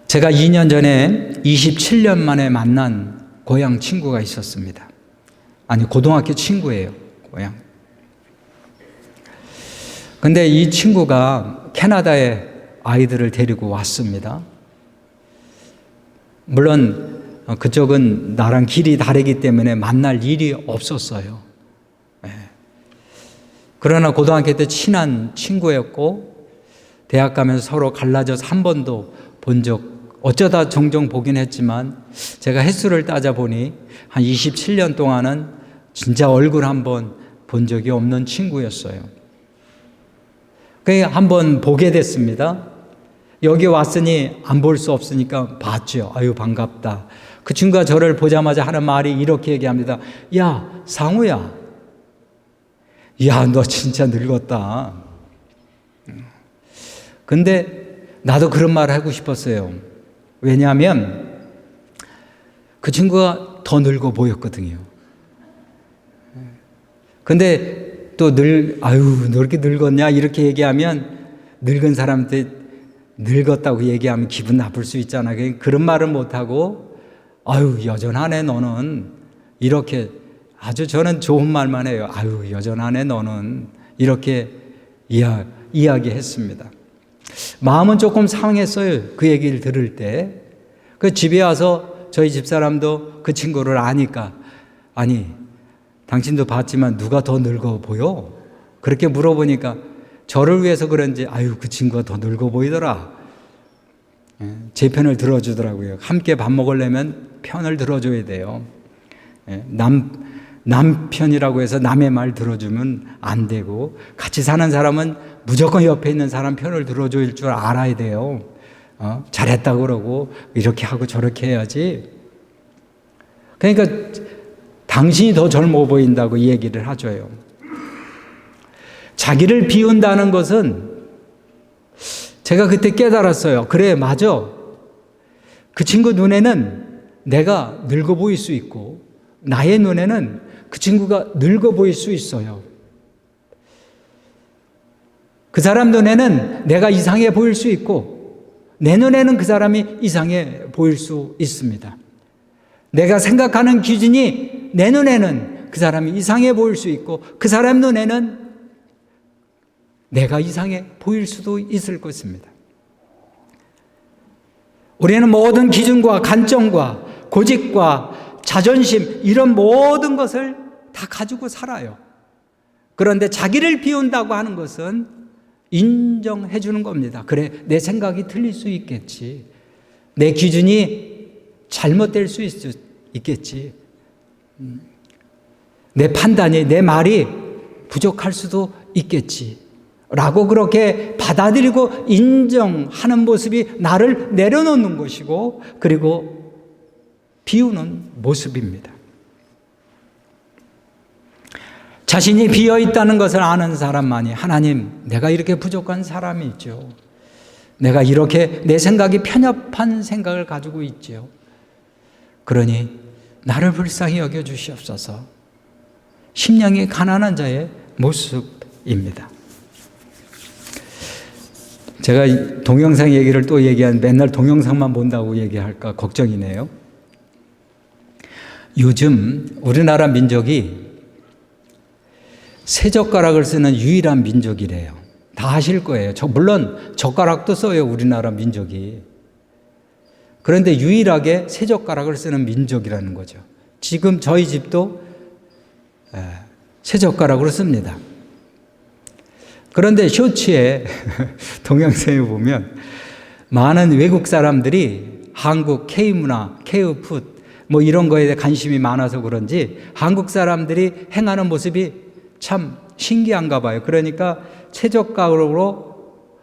제가 2년 전에 27년 만에 만난 고향 친구가 있었습니다. 아니, 고등학교 친구예요, 고향. 근데 이 친구가 캐나다에 아이들을 데리고 왔습니다. 물론 그쪽은 나랑 길이 다르기 때문에 만날 일이 없었어요. 그러나 고등학교 때 친한 친구였고 대학 가면서 서로 갈라져서 한 번도 본 적 어쩌다 종종 보긴 했지만 제가 횟수를 따져보니 한 27년 동안은 진짜 얼굴 한 번 본 적이 없는 친구였어요. 그래서 한 번 보게 됐습니다. 여기 왔으니 안 볼 수 없으니까 봤죠. 아유, 반갑다. 그 친구가 저를 보자마자 하는 말이 이렇게 얘기합니다. 야, 상우야. 야, 너 진짜 늙었다. 근데 나도 그런 말을 하고 싶었어요. 왜냐하면 그 친구가 더 늙어 보였거든요. 근데 또 아유, 너 이렇게 늙었냐? 이렇게 얘기하면 늙은 사람한테 늙었다고 얘기하면 기분 나쁠 수 있잖아. 그런 말을 못하고 아유, 여전하네 너는. 이렇게 아주 저는 좋은 말만 해요. 아유, 여전하네 너는. 이렇게 이야기했습니다. 마음은 조금 상했어요. 그 얘기를 들을 때. 그 집에 와서 저희 집사람도 그 친구를 아니까, 아니, 당신도 봤지만 누가 더 늙어 보여? 그렇게 물어보니까 저를 위해서 그런지, 아유, 그 친구가 더 늙어 보이더라. 제 편을 들어주더라고요. 함께 밥 먹으려면 편을 들어줘야 돼요. 남편이라고 해서 남의 말 들어주면 안 되고, 같이 사는 사람은 무조건 옆에 있는 사람 편을 들어줄 줄 알아야 돼요. 잘했다고 그러고 이렇게 하고 저렇게 해야지. 그러니까 당신이 더 젊어 보인다고 이 얘기를 하줘요. 자기를 비운다는 것은 제가 그때 깨달았어요. 그래, 맞아. 그 친구 눈에는 내가 늙어 보일 수 있고, 나의 눈에는 그 친구가 늙어 보일 수 있어요. 그 사람 눈에는 내가 이상해 보일 수 있고, 내 눈에는 그 사람이 이상해 보일 수 있습니다. 내가 생각하는 기준이 내 눈에는 그 사람이 이상해 보일 수 있고, 그 사람 눈에는 내가 이상해 보일 수도 있을 것입니다. 우리는 모든 기준과 관점과 고집과 자존심, 이런 모든 것을 다 가지고 살아요. 그런데 자기를 비운다고 하는 것은 인정해 주는 겁니다. 그래, 내 생각이 틀릴 수 있겠지. 내 기준이 잘못될 수 있겠지. 내 판단이, 내 말이 부족할 수도 있겠지. 라고 그렇게 받아들이고 인정하는 모습이 나를 내려놓는 것이고, 그리고 비우는 모습입니다. 자신이 비어 있다는 것을 아는 사람만이, 하나님, 내가 이렇게 부족한 사람이 있죠. 내가 이렇게 내 생각이 편협한 생각을 가지고 있죠. 그러니 나를 불쌍히 여겨 주시옵소서. 심령이 가난한 자의 모습입니다. 제가 동영상 얘기를 또 얘기한, 맨날 동영상만 본다고 얘기할까 걱정이네요. 요즘 우리나라 민족이 세 젓가락을 쓰는 유일한 민족이래요. 다 아실 거예요. 물론 젓가락도 써요, 우리나라 민족이. 그런데 유일하게 세 젓가락을 쓰는 민족이라는 거죠. 지금 저희 집도 세 젓가락으로 씁니다. 그런데 쇼츠에 동영상에 보면 많은 외국 사람들이 한국 K문화, K푸드 뭐 이런 거에 대해 관심이 많아서 그런지 한국 사람들이 행하는 모습이 참 신기한가 봐요. 그러니까 최저가로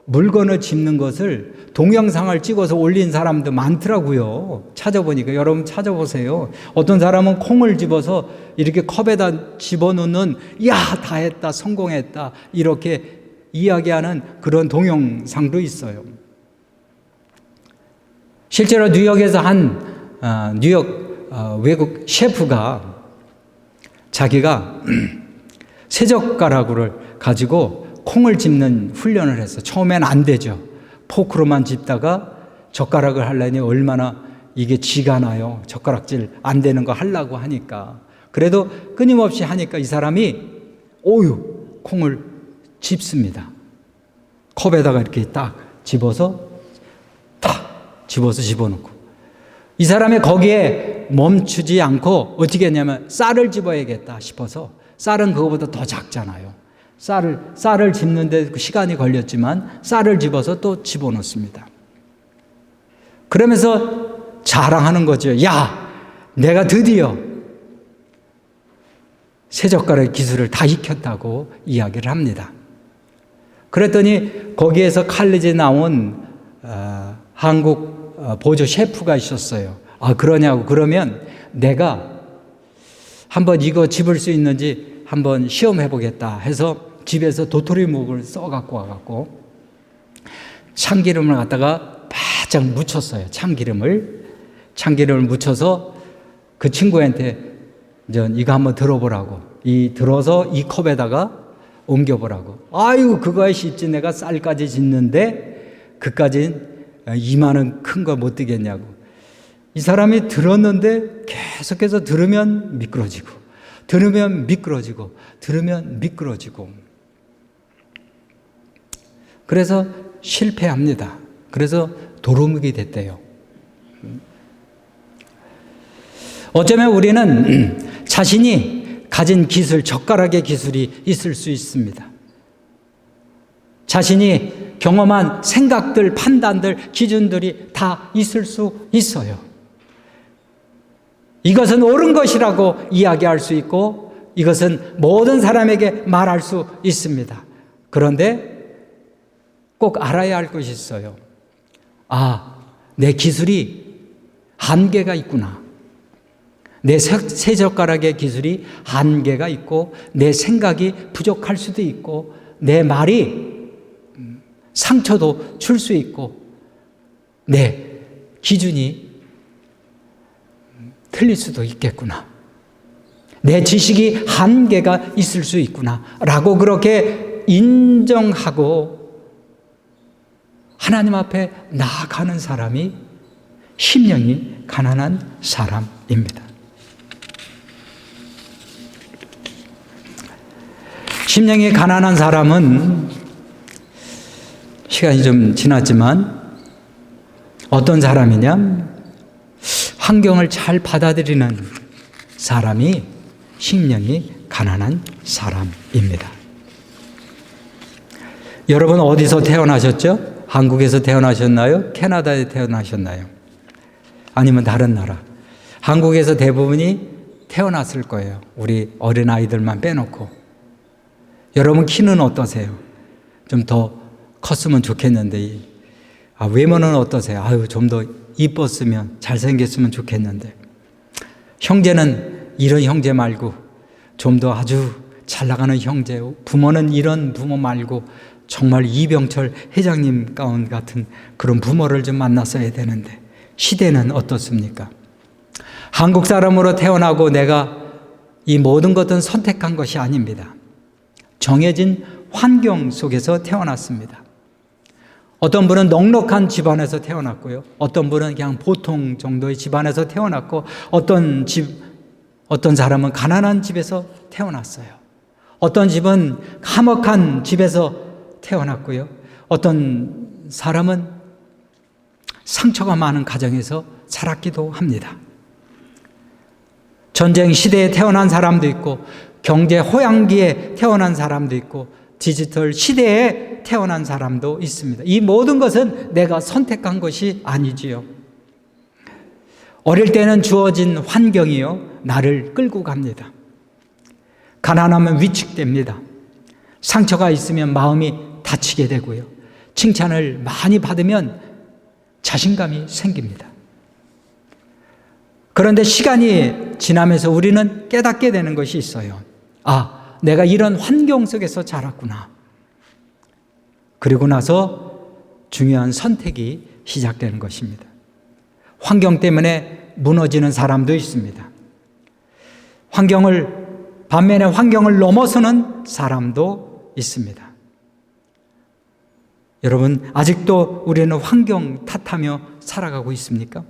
물건을 집는 것을 동영상을 찍어서 올린 사람도 많더라고요. 찾아보니까. 여러분 찾아보세요. 어떤 사람은 콩을 집어서 이렇게 컵에다 집어넣는, 야, 다 했다, 성공했다, 이렇게 이야기하는 그런 동영상도 있어요. 실제로 뉴욕에서 한 뉴욕 외국 셰프가 자기가 세젓가락을 가지고 콩을 집는 훈련을 했어. 처음엔 안 되죠. 포크로만 집다가 젓가락을 하려니 얼마나 이게 지가 나요. 젓가락질 안 되는 거 하려고 하니까. 그래도 끊임없이 하니까 이 사람이 콩을 집습니다. 컵에다가 이렇게 딱 집어서 집어넣고. 이 사람이 거기에 멈추지 않고 어떻게 했냐면 쌀을 집어야겠다 싶어서, 쌀은 그거보다 더 작잖아요. 쌀을 집는데 시간이 걸렸지만 쌀을 집어서 또 집어넣습니다. 그러면서 자랑하는 거죠. 야, 내가 드디어 세젓가락 기술을 다 익혔다고 이야기를 합니다. 그랬더니 거기에서 칼리지 나온 한국 보조 셰프가 있었어요. 아, 그러냐고. 그러면 내가 한번 이거 집을 수 있는지 한번 시험해 보겠다 해서 집에서 도토리묵을 써 갖고 와갖고 참기름을 갖다가 바짝 묻혔어요. 참기름을 묻혀서 그 친구한테 이거 한번 들어보라고. 들어서 이 컵에다가 옮겨보라고. 아유, 그거야 쉽지. 내가 쌀까지 짓는데 그까진 이만한 큰 거 못 뜨겠냐고. 이 사람이 들었는데 계속해서 들으면 미끄러지고, 들으면 미끄러지고, 들으면 미끄러지고. 그래서 실패합니다. 그래서 도루묵이 됐대요. 어쩌면 우리는 자신이 가진 기술, 젓가락의 기술이 있을 수 있습니다. 자신이 경험한 생각들, 판단들, 기준들이 다 있을 수 있어요. 이것은 옳은 것이라고 이야기할 수 있고 이것은 모든 사람에게 말할 수 있습니다. 그런데 꼭 알아야 할 것이 있어요. 아, 내 기술이 한계가 있구나. 내 세 젓가락의 기술이 한계가 있고 내 생각이 부족할 수도 있고 내 말이 상처도 줄 수 있고 내 기준이 틀릴 수도 있겠구나. 내 지식이 한계가 있을 수 있구나 라고 그렇게 인정하고 하나님 앞에 나아가는 사람이 심령이 가난한 사람입니다. 심령이 가난한 사람은 시간이 좀 지났지만 어떤 사람이냐? 환경을 잘 받아들이는 사람이 심령이 가난한 사람입니다. 여러분 어디서 태어나셨죠? 한국에서 태어나셨나요? 캐나다에 태어나셨나요? 아니면 다른 나라? 한국에서 대부분이 태어났을 거예요. 우리 어린아이들만 빼놓고. 여러분 키는 어떠세요? 좀 더 컸으면 좋겠는데 외모는 어떠세요? 아유, 좀 더 이뻤으면 잘생겼으면 좋겠는데 형제는 이런 형제 말고 좀 더 아주 잘 나가는 형제, 부모는 이런 부모 말고 정말 이병철 회장님 가운 같은 그런 부모를 좀 만났어야 되는데 시대는 어떻습니까? 한국 사람으로 태어나고 내가 이 모든 것은 선택한 것이 아닙니다. 정해진 환경 속에서 태어났습니다. 어떤 분은 넉넉한 집안에서 태어났고요. 어떤 분은 그냥 보통 정도의 집안에서 태어났고 어떤 사람은 가난한 집에서 태어났어요. 어떤 집은 화목한 집에서 태어났고요. 어떤 사람은 상처가 많은 가정에서 자랐기도 합니다. 전쟁 시대에 태어난 사람도 있고 경제 호황기에 태어난 사람도 있고 디지털 시대에 태어난 사람도 있습니다. 이 모든 것은 내가 선택한 것이 아니지요. 어릴 때는 주어진 환경이요 나를 끌고 갑니다. 가난하면 위축됩니다. 상처가 있으면 마음이 다치게 되고요. 칭찬을 많이 받으면 자신감이 생깁니다. 그런데 시간이 지나면서 우리는 깨닫게 되는 것이 있어요. 아, 내가 이런 환경 속에서 자랐구나. 그리고 나서 중요한 선택이 시작되는 것입니다. 환경 때문에 무너지는 사람도 있습니다. 반면에 환경을 넘어서는 사람도 있습니다. 여러분, 아직도 우리는 환경 탓하며 살아가고 있습니까?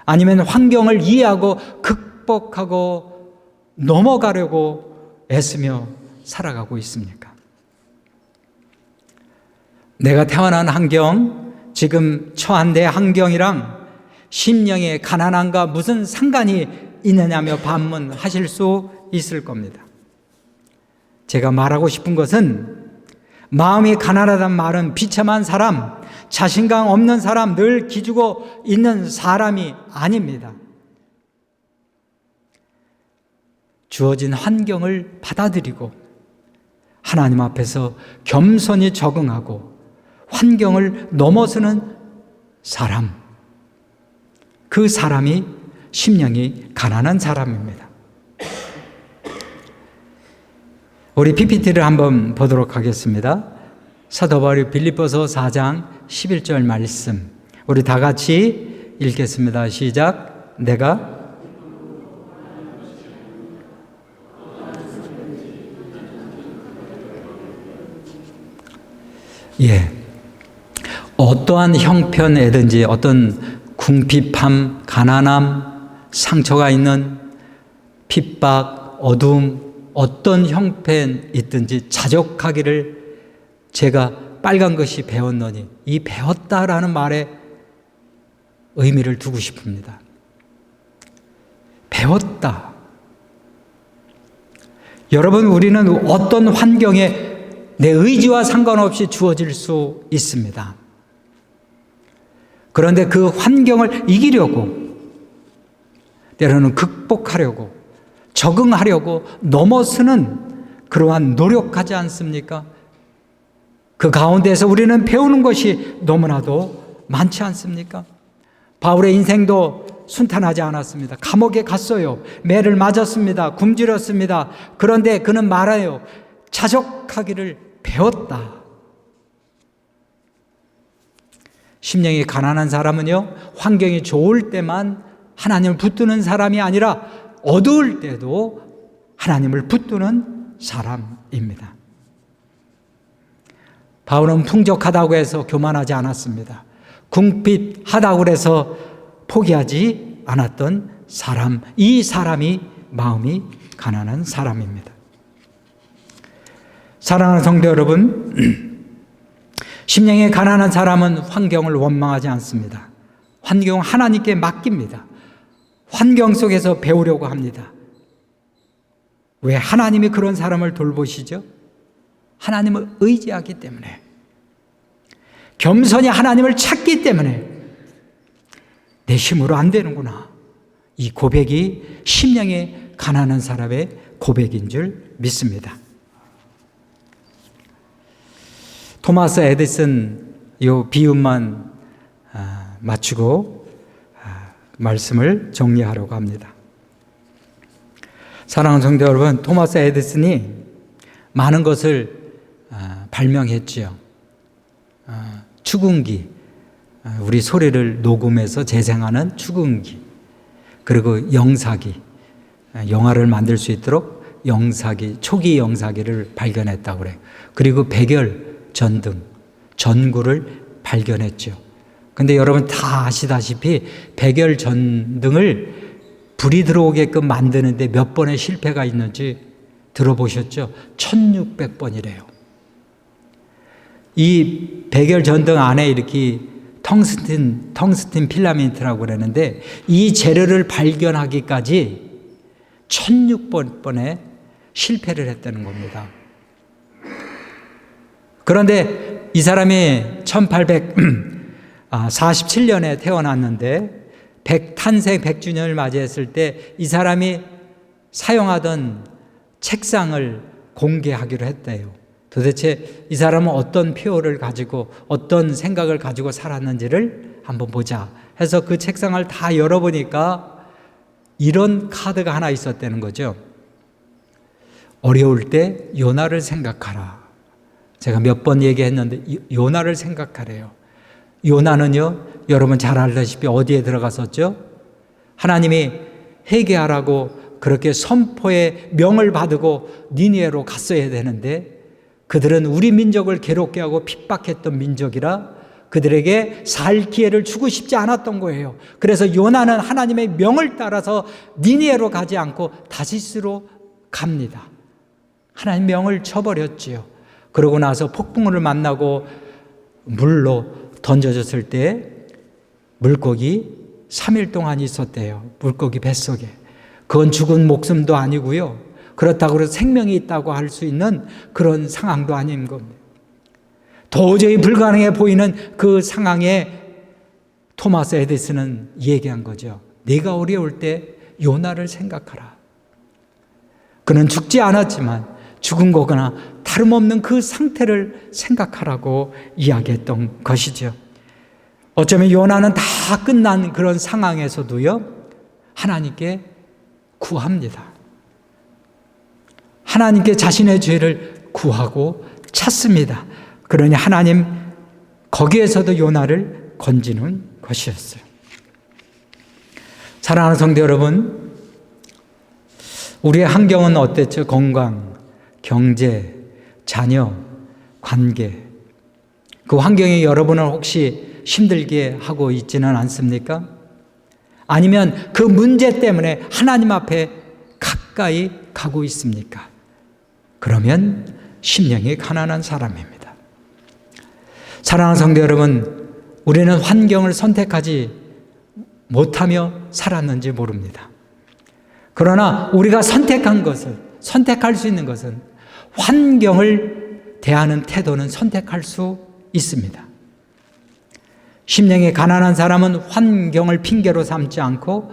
아니면 환경을 이해하고 극복하고 넘어가려고 애쓰며 살아가고 있습니까? 내가 태어난 환경, 지금 처한 내 환경이랑 심령의 가난함과 무슨 상관이 있느냐며 반문하실 수 있을 겁니다. 제가 말하고 싶은 것은 마음이 가난하다는 말은 비참한 사람, 자신감 없는 사람, 늘 기죽어 있는 사람이 아닙니다. 주어진 환경을 받아들이고 하나님 앞에서 겸손히 적응하고 환경을 넘어서는 사람, 그 사람이 심령이 가난한 사람입니다. 우리 PPT를 한번 보도록 하겠습니다. 사도 바울이 빌립보서 4장 11절 말씀 우리 다 같이 읽겠습니다. 시작. 내가 어떠한 형편이든지 어떤 궁핍함, 가난함, 상처가 있는 핍박, 어두움, 어떤 형편 있든지 자족하기를 제가 빨간 것이 배웠노니 이 배웠다라는 말에 의미를 두고 싶습니다. 배웠다. 여러분, 우리는 어떤 환경에 내 의지와 상관없이 주어질 수 있습니다. 그런데 그 환경을 이기려고, 때로는 극복하려고, 적응하려고 넘어서는 그러한 노력하지 않습니까? 그 가운데서 우리는 배우는 것이 너무나도 많지 않습니까? 바울의 인생도 순탄하지 않았습니다. 감옥에 갔어요. 매를 맞았습니다. 굶주렸습니다. 그런데 그는 말해요. 자족하기를 배웠다. 심령이 가난한 사람은요, 환경이 좋을 때만 하나님을 붙드는 사람이 아니라 어두울 때도 하나님을 붙드는 사람입니다. 바울은 풍족하다고 해서 교만하지 않았습니다. 궁핍하다고 해서 포기하지 않았던 사람, 이 사람이 마음이 가난한 사람입니다. 사랑하는 성도 여러분, 심령이 가난한 사람은 환경을 원망하지 않습니다. 환경은 하나님께 맡깁니다. 환경 속에서 배우려고 합니다. 왜 하나님이 그런 사람을 돌보시죠? 하나님을 의지하기 때문에, 겸손히 하나님을 찾기 때문에 내 힘으로 안 되는구나. 이 고백이 심령이 가난한 사람의 고백인 줄 믿습니다. 토마스 에디슨 이 비유만 맞추고 말씀을 정리하려고 합니다. 사랑하는 성도 여러분, 토마스 에디슨이 많은 것을 발명했지요. 축음기, 우리 소리를 녹음해서 재생하는 축음기, 그리고 영사기, 영화를 만들 수 있도록 영사기, 초기 영사기를 발견했다고 그래요. 그리고 백열전등, 전구를 발견했죠. 근데 여러분 다 아시다시피 백열전등을 불이 들어오게끔 만드는데 몇 번의 실패가 있는지 들어보셨죠? 1600번이래요. 이 백열전등 안에 이렇게 텅스틴 필라멘트라고 그러는데 이 재료를 발견하기까지 1600번의 실패를 했다는 겁니다. 그런데 이 사람이 1847년에 태어났는데 탄생 100주년을 맞이했을 때 이 사람이 사용하던 책상을 공개하기로 했대요. 도대체 이 사람은 어떤 표를 가지고 어떤 생각을 가지고 살았는지를 한번 보자 해서 그 책상을 다 열어보니까 이런 카드가 하나 있었다는 거죠. 어려울 때 요나를 생각하라. 제가 몇 번 얘기했는데 요나를 생각하래요. 요나는요, 여러분 잘 알다시피 어디에 들어갔었죠? 하나님이 회개하라고 그렇게 선포의 명을 받고 니느웨로 갔어야 되는데 그들은 우리 민족을 괴롭게 하고 핍박했던 민족이라 그들에게 살 기회를 주고 싶지 않았던 거예요. 그래서 요나는 하나님의 명을 따라서 니느웨로 가지 않고 다시스로 갑니다. 하나님 명을 쳐버렸지요. 그러고 나서 폭풍우를 만나고 물로 던져졌을 때 물고기 3일 동안 있었대요. 물고기 뱃속에. 그건 죽은 목숨도 아니고요. 그렇다고 해서 생명이 있다고 할 수 있는 그런 상황도 아닌 겁니다. 도저히 불가능해 보이는 그 상황에 토마스 에디슨은 얘기한 거죠. 네가 어려울 때 요나를 생각하라. 그는 죽지 않았지만 죽은 거거나 다름없는 그 상태를 생각하라고 이야기했던 것이죠. 어쩌면 요나는 다 끝난 그런 상황에서도요, 하나님께 구합니다. 하나님께 자신의 죄를 구하고 찾습니다. 그러니 하나님 거기에서도 요나를 건지는 것이었어요. 사랑하는 성도 여러분, 우리의 환경은 어땠죠? 건강, 경제, 자녀, 관계. 그 환경이 여러분을 혹시 힘들게 하고 있지는 않습니까? 아니면 그 문제 때문에 하나님 앞에 가까이 가고 있습니까? 그러면 심령이 가난한 사람입니다. 사랑하는 성도 여러분, 우리는 환경을 선택하지 못하며 살았는지 모릅니다. 그러나 우리가 선택할 수 있는 것은 환경을 대하는 태도는 선택할 수 있습니다. 심령이 가난한 사람은 환경을 핑계로 삼지 않고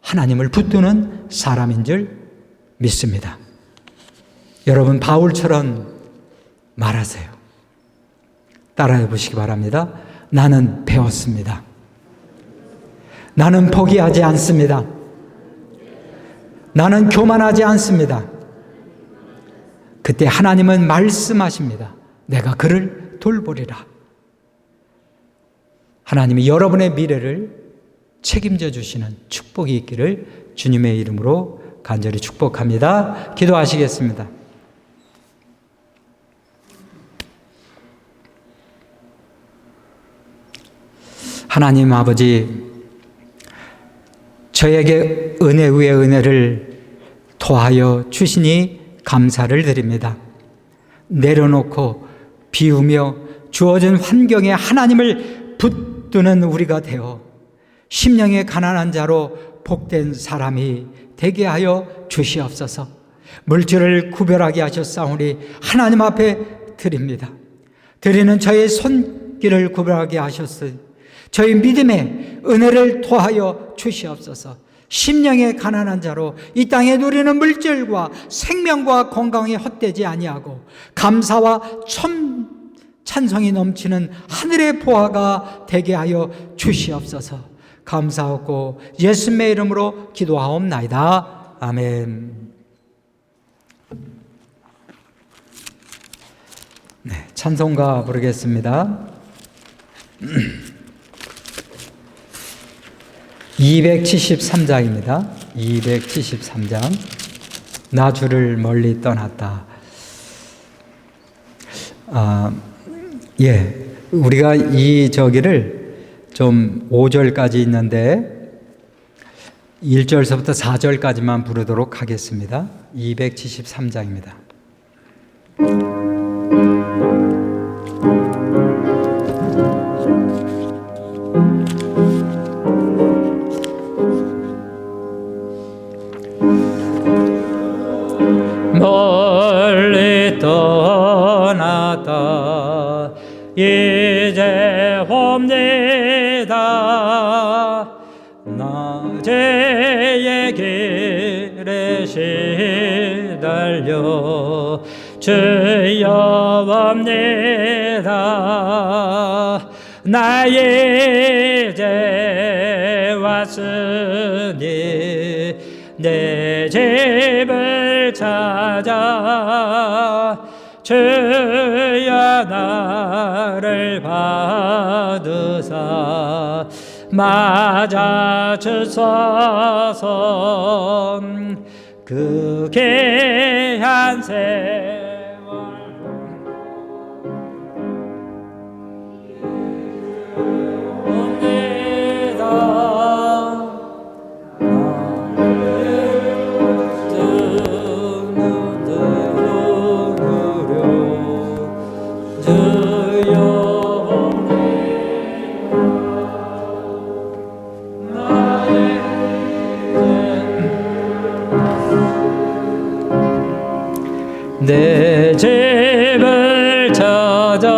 하나님을 붙드는 사람인 줄 믿습니다. 여러분, 바울처럼 말하세요. 따라해 보시기 바랍니다. 나는 배웠습니다. 나는 포기하지 않습니다. 나는 교만하지 않습니다. 그때 하나님은 말씀하십니다. 내가 그를 돌보리라. 하나님이 여러분의 미래를 책임져 주시는 축복이 있기를 주님의 이름으로 간절히 축복합니다. 기도하시겠습니다. 하나님 아버지, 저에게 은혜 위에 은혜를 더하여 주시니 감사를 드립니다. 내려놓고 비우며 주어진 환경에 하나님을 붙드는 우리가 되어 심령의 가난한 자로 복된 사람이 되게 하여 주시옵소서. 물질을 구별하게 하셨사오니 하나님 앞에 드립니다. 드리는 저의 손길을 구별하게 하셨으니 저희 믿음의 은혜를 더하여 주시옵소서. 심령의 가난한 자로 이 땅에 누리는 물질과 생명과 건강이 헛되지 아니하고 감사와 찬성이 넘치는 하늘의 보화가 되게 하여 주시옵소서. 감사하고 예수님의 이름으로 기도하옵나이다. 아멘. 네, 찬송가 부르겠습니다. 273장입니다. 273장. 나 주를 멀리 떠났다. 우리가 이 저기를 좀 5절까지 있는데 1절서부터 4절까지만 부르도록 하겠습니다. 273장입니다. 멀리 떠났다 이제 옵니다. 낮의 길에 시달려 주여 옵니다. 나 이제 왔으니 내 집을 찾아 주여 나를 받으사 맞아 주소서. 그 귀한 세월 옵니다. 내 집을 찾아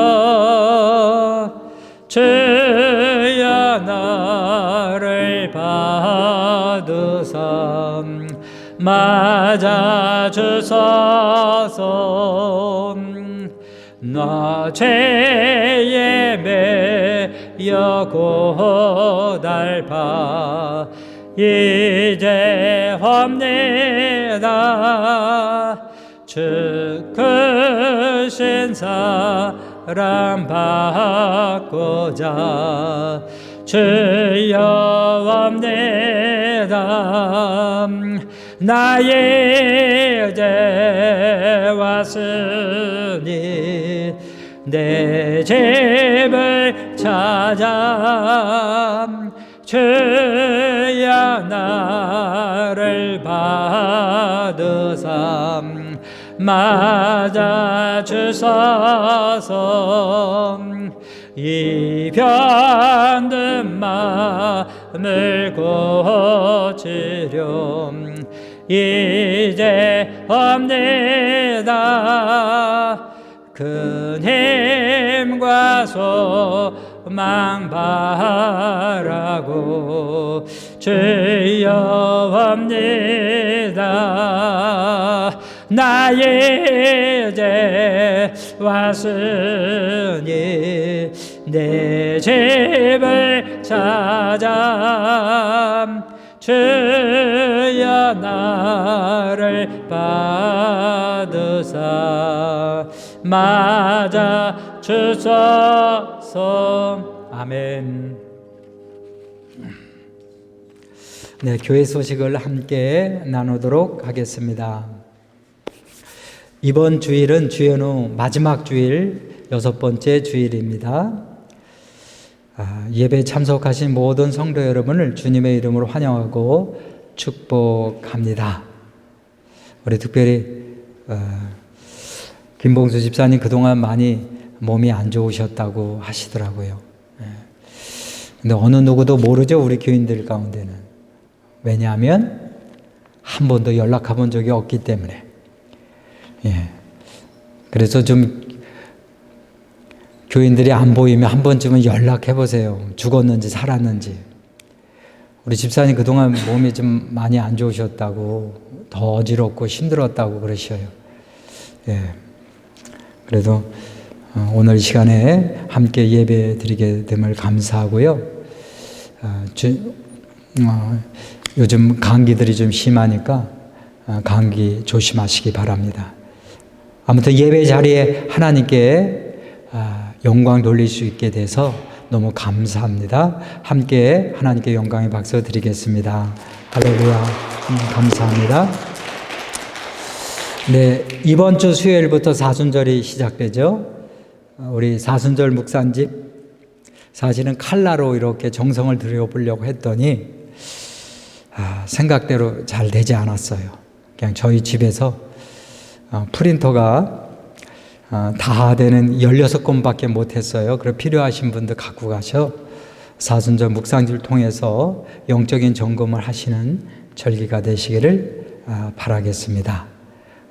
주여 나를 받으사 맞아 주소서. 나 죄에 매여 고달파 이제 옵니다. 주 크신 사랑 받고자 주여 옵니다. 나 이제 왔으니 내 집을 찾아 주여 나를 받으사 맞아 주소서. 이 편든 마음을 고치렴 이제 없니다. 큰 힘과 소망 바라고 주여 옵니다. 나 이제 왔으니 내 집을 찾아 주여 나를 받으사 맞아 주소서. 아멘. 네, 교회 소식을 함께 나누도록 하겠습니다. 이번 주일은 주연 후 마지막 주일, 6번째 주일입니다. 예배 참석하신 모든 성도 여러분을 주님의 이름으로 환영하고 축복합니다. 우리 특별히 김봉수 집사님 그동안 많이 몸이 안 좋으셨다고 하시더라고요. 근데 어느 누구도 모르죠, 우리 교인들 가운데는. 왜냐하면 한 번도 연락해 본 적이 없기 때문에. 그래서 좀 교인들이 안 보이면 한 번쯤은 연락해 보세요. 죽었는지 살았는지. 우리 집사님 그동안 몸이 좀 많이 안 좋으셨다고, 더 어지럽고 힘들었다고 그러셔요. 그래도 오늘 시간에 함께 예배 드리게 됨을 감사하고요. 요즘 감기들이 좀 심하니까 감기 조심하시기 바랍니다. 아무튼 예배 자리에 하나님께 영광 돌릴 수 있게 돼서 너무 감사합니다. 함께 하나님께 영광의 박수 드리겠습니다. 할렐루야. 감사합니다. 네, 이번 주 수요일부터 사순절이 시작되죠. 우리 사순절 묵상집 사실은 칼라로 이렇게 정성을 들여보려고 했더니 생각대로 잘 되지 않았어요. 그냥 저희 집에서 프린터가 다 되는 16건밖에 못했어요. 그래서 필요하신 분들 갖고 가셔 사순절 묵상집을 통해서 영적인 점검을 하시는 절기가 되시기를 바라겠습니다.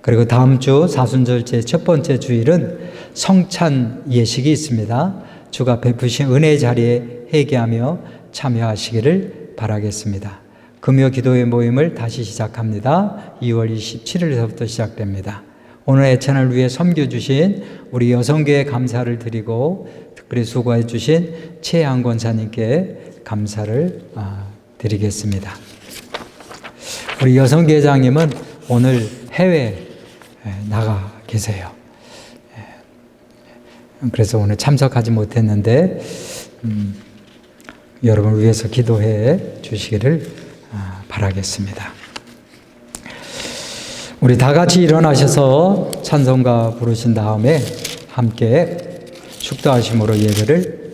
그리고 다음 주 사순절제 첫 번째 주일은 성찬 예식이 있습니다. 주가 베푸신 은혜 자리에 회개하며 참여하시기를 바라겠습니다. 금요 기도회 모임을 다시 시작합니다. 2월 27일에서부터 시작됩니다. 오늘 애찬을 위해 섬겨주신 우리 여성교회 감사를 드리고 특별히 수고해 주신 최양 권사님께 감사를 드리겠습니다. 우리 여성교회장님은 오늘 해외 나가 계세요. 그래서 오늘 참석하지 못했는데 여러분을 위해서 기도해 주시기를 바라겠습니다. 우리 다 같이 일어나셔서 찬송가 부르신 다음에 함께 축도하심으로 예배를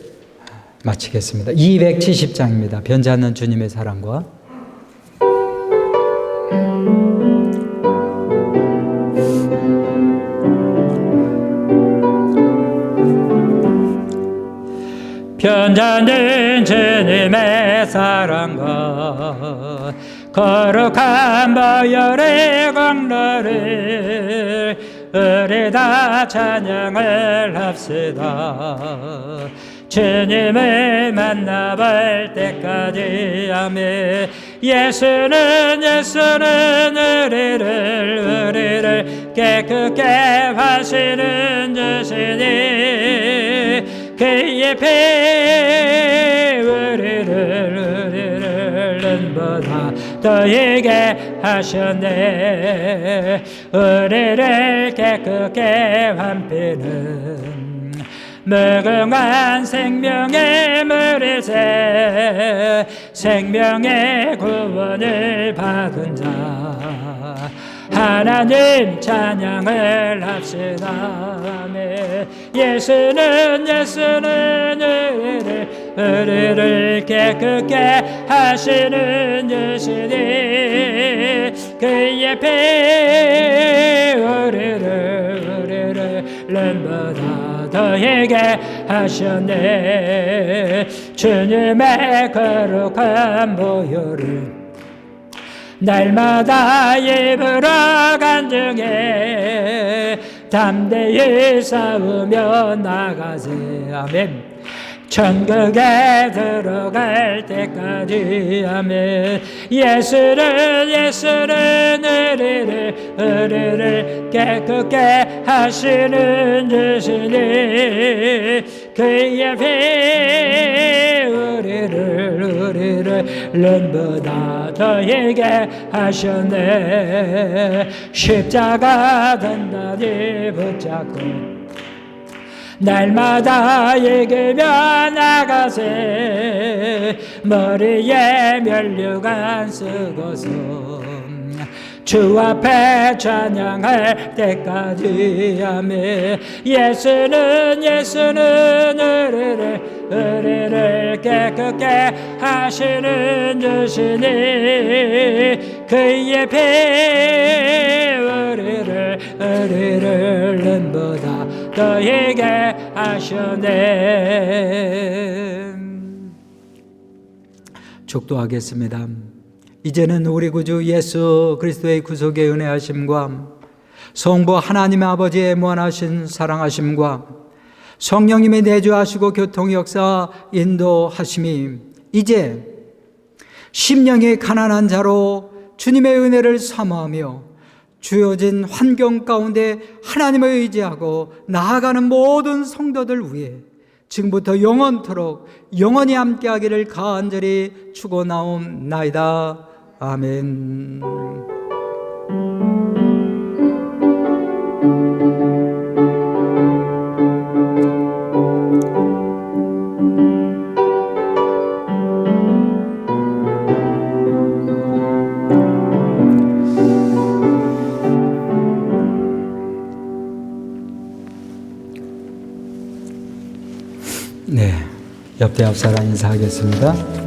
마치겠습니다. 270장입니다. 변치 않는 주님의 사랑과 변자는 주님의 사랑과 거룩한 보혈의 공로를 우리 다 찬양을 합시다. 주님을 만나볼 때까지 아멘. 예수는 우리를 깨끗게 하시는 주시니 그의 피 우리를 눈보다 더하게 하셨네. 우리를 깨끗게 환피는 무궁한 생명의 물이세. 생명의 구원을 받은 자 하나님 찬양을 합시다. 예수는 우리를 깨끗게 하시는 주시니 그의 피 우리를 눈보다 더하게 하셨네. 주님의 거룩한 보혈을 날마다 입으로 간증해 담대히 싸우며 나가세. 아멘. 천국에 들어갈 때까지. 아멘. 예수는 우리를 깨끗게 하시는 주시니 그의 피 우리를 눈보다 더하게 하셨네. 십자가 단단히 붙잡고 날마다 이기며 나가세. 머리에 면류관 쓰고서 주 앞에 찬양할 때까지. 아멘. 예수는 우리를 깨끗게 하시는 주시니 그의 피 우리를 눈보다 더하게 하셨네. 축도하겠습니다. 이제는 우리 구주 예수 그리스도의 구속의 은혜하심과 성부 하나님 아버지의 무한하신 사랑하심과 성령님의 내주하시고 교통 역사 인도하심이 이제 심령이 가난한 자로 주님의 은혜를 사모하며 주어진 환경 가운데 하나님을 의지하고 나아가는 모든 성도들 위해 지금부터 영원토록 영원히 함께하기를 간절히 축원하옵나이다. 아멘. 네, 옆에 앞사람 인사하겠습니다.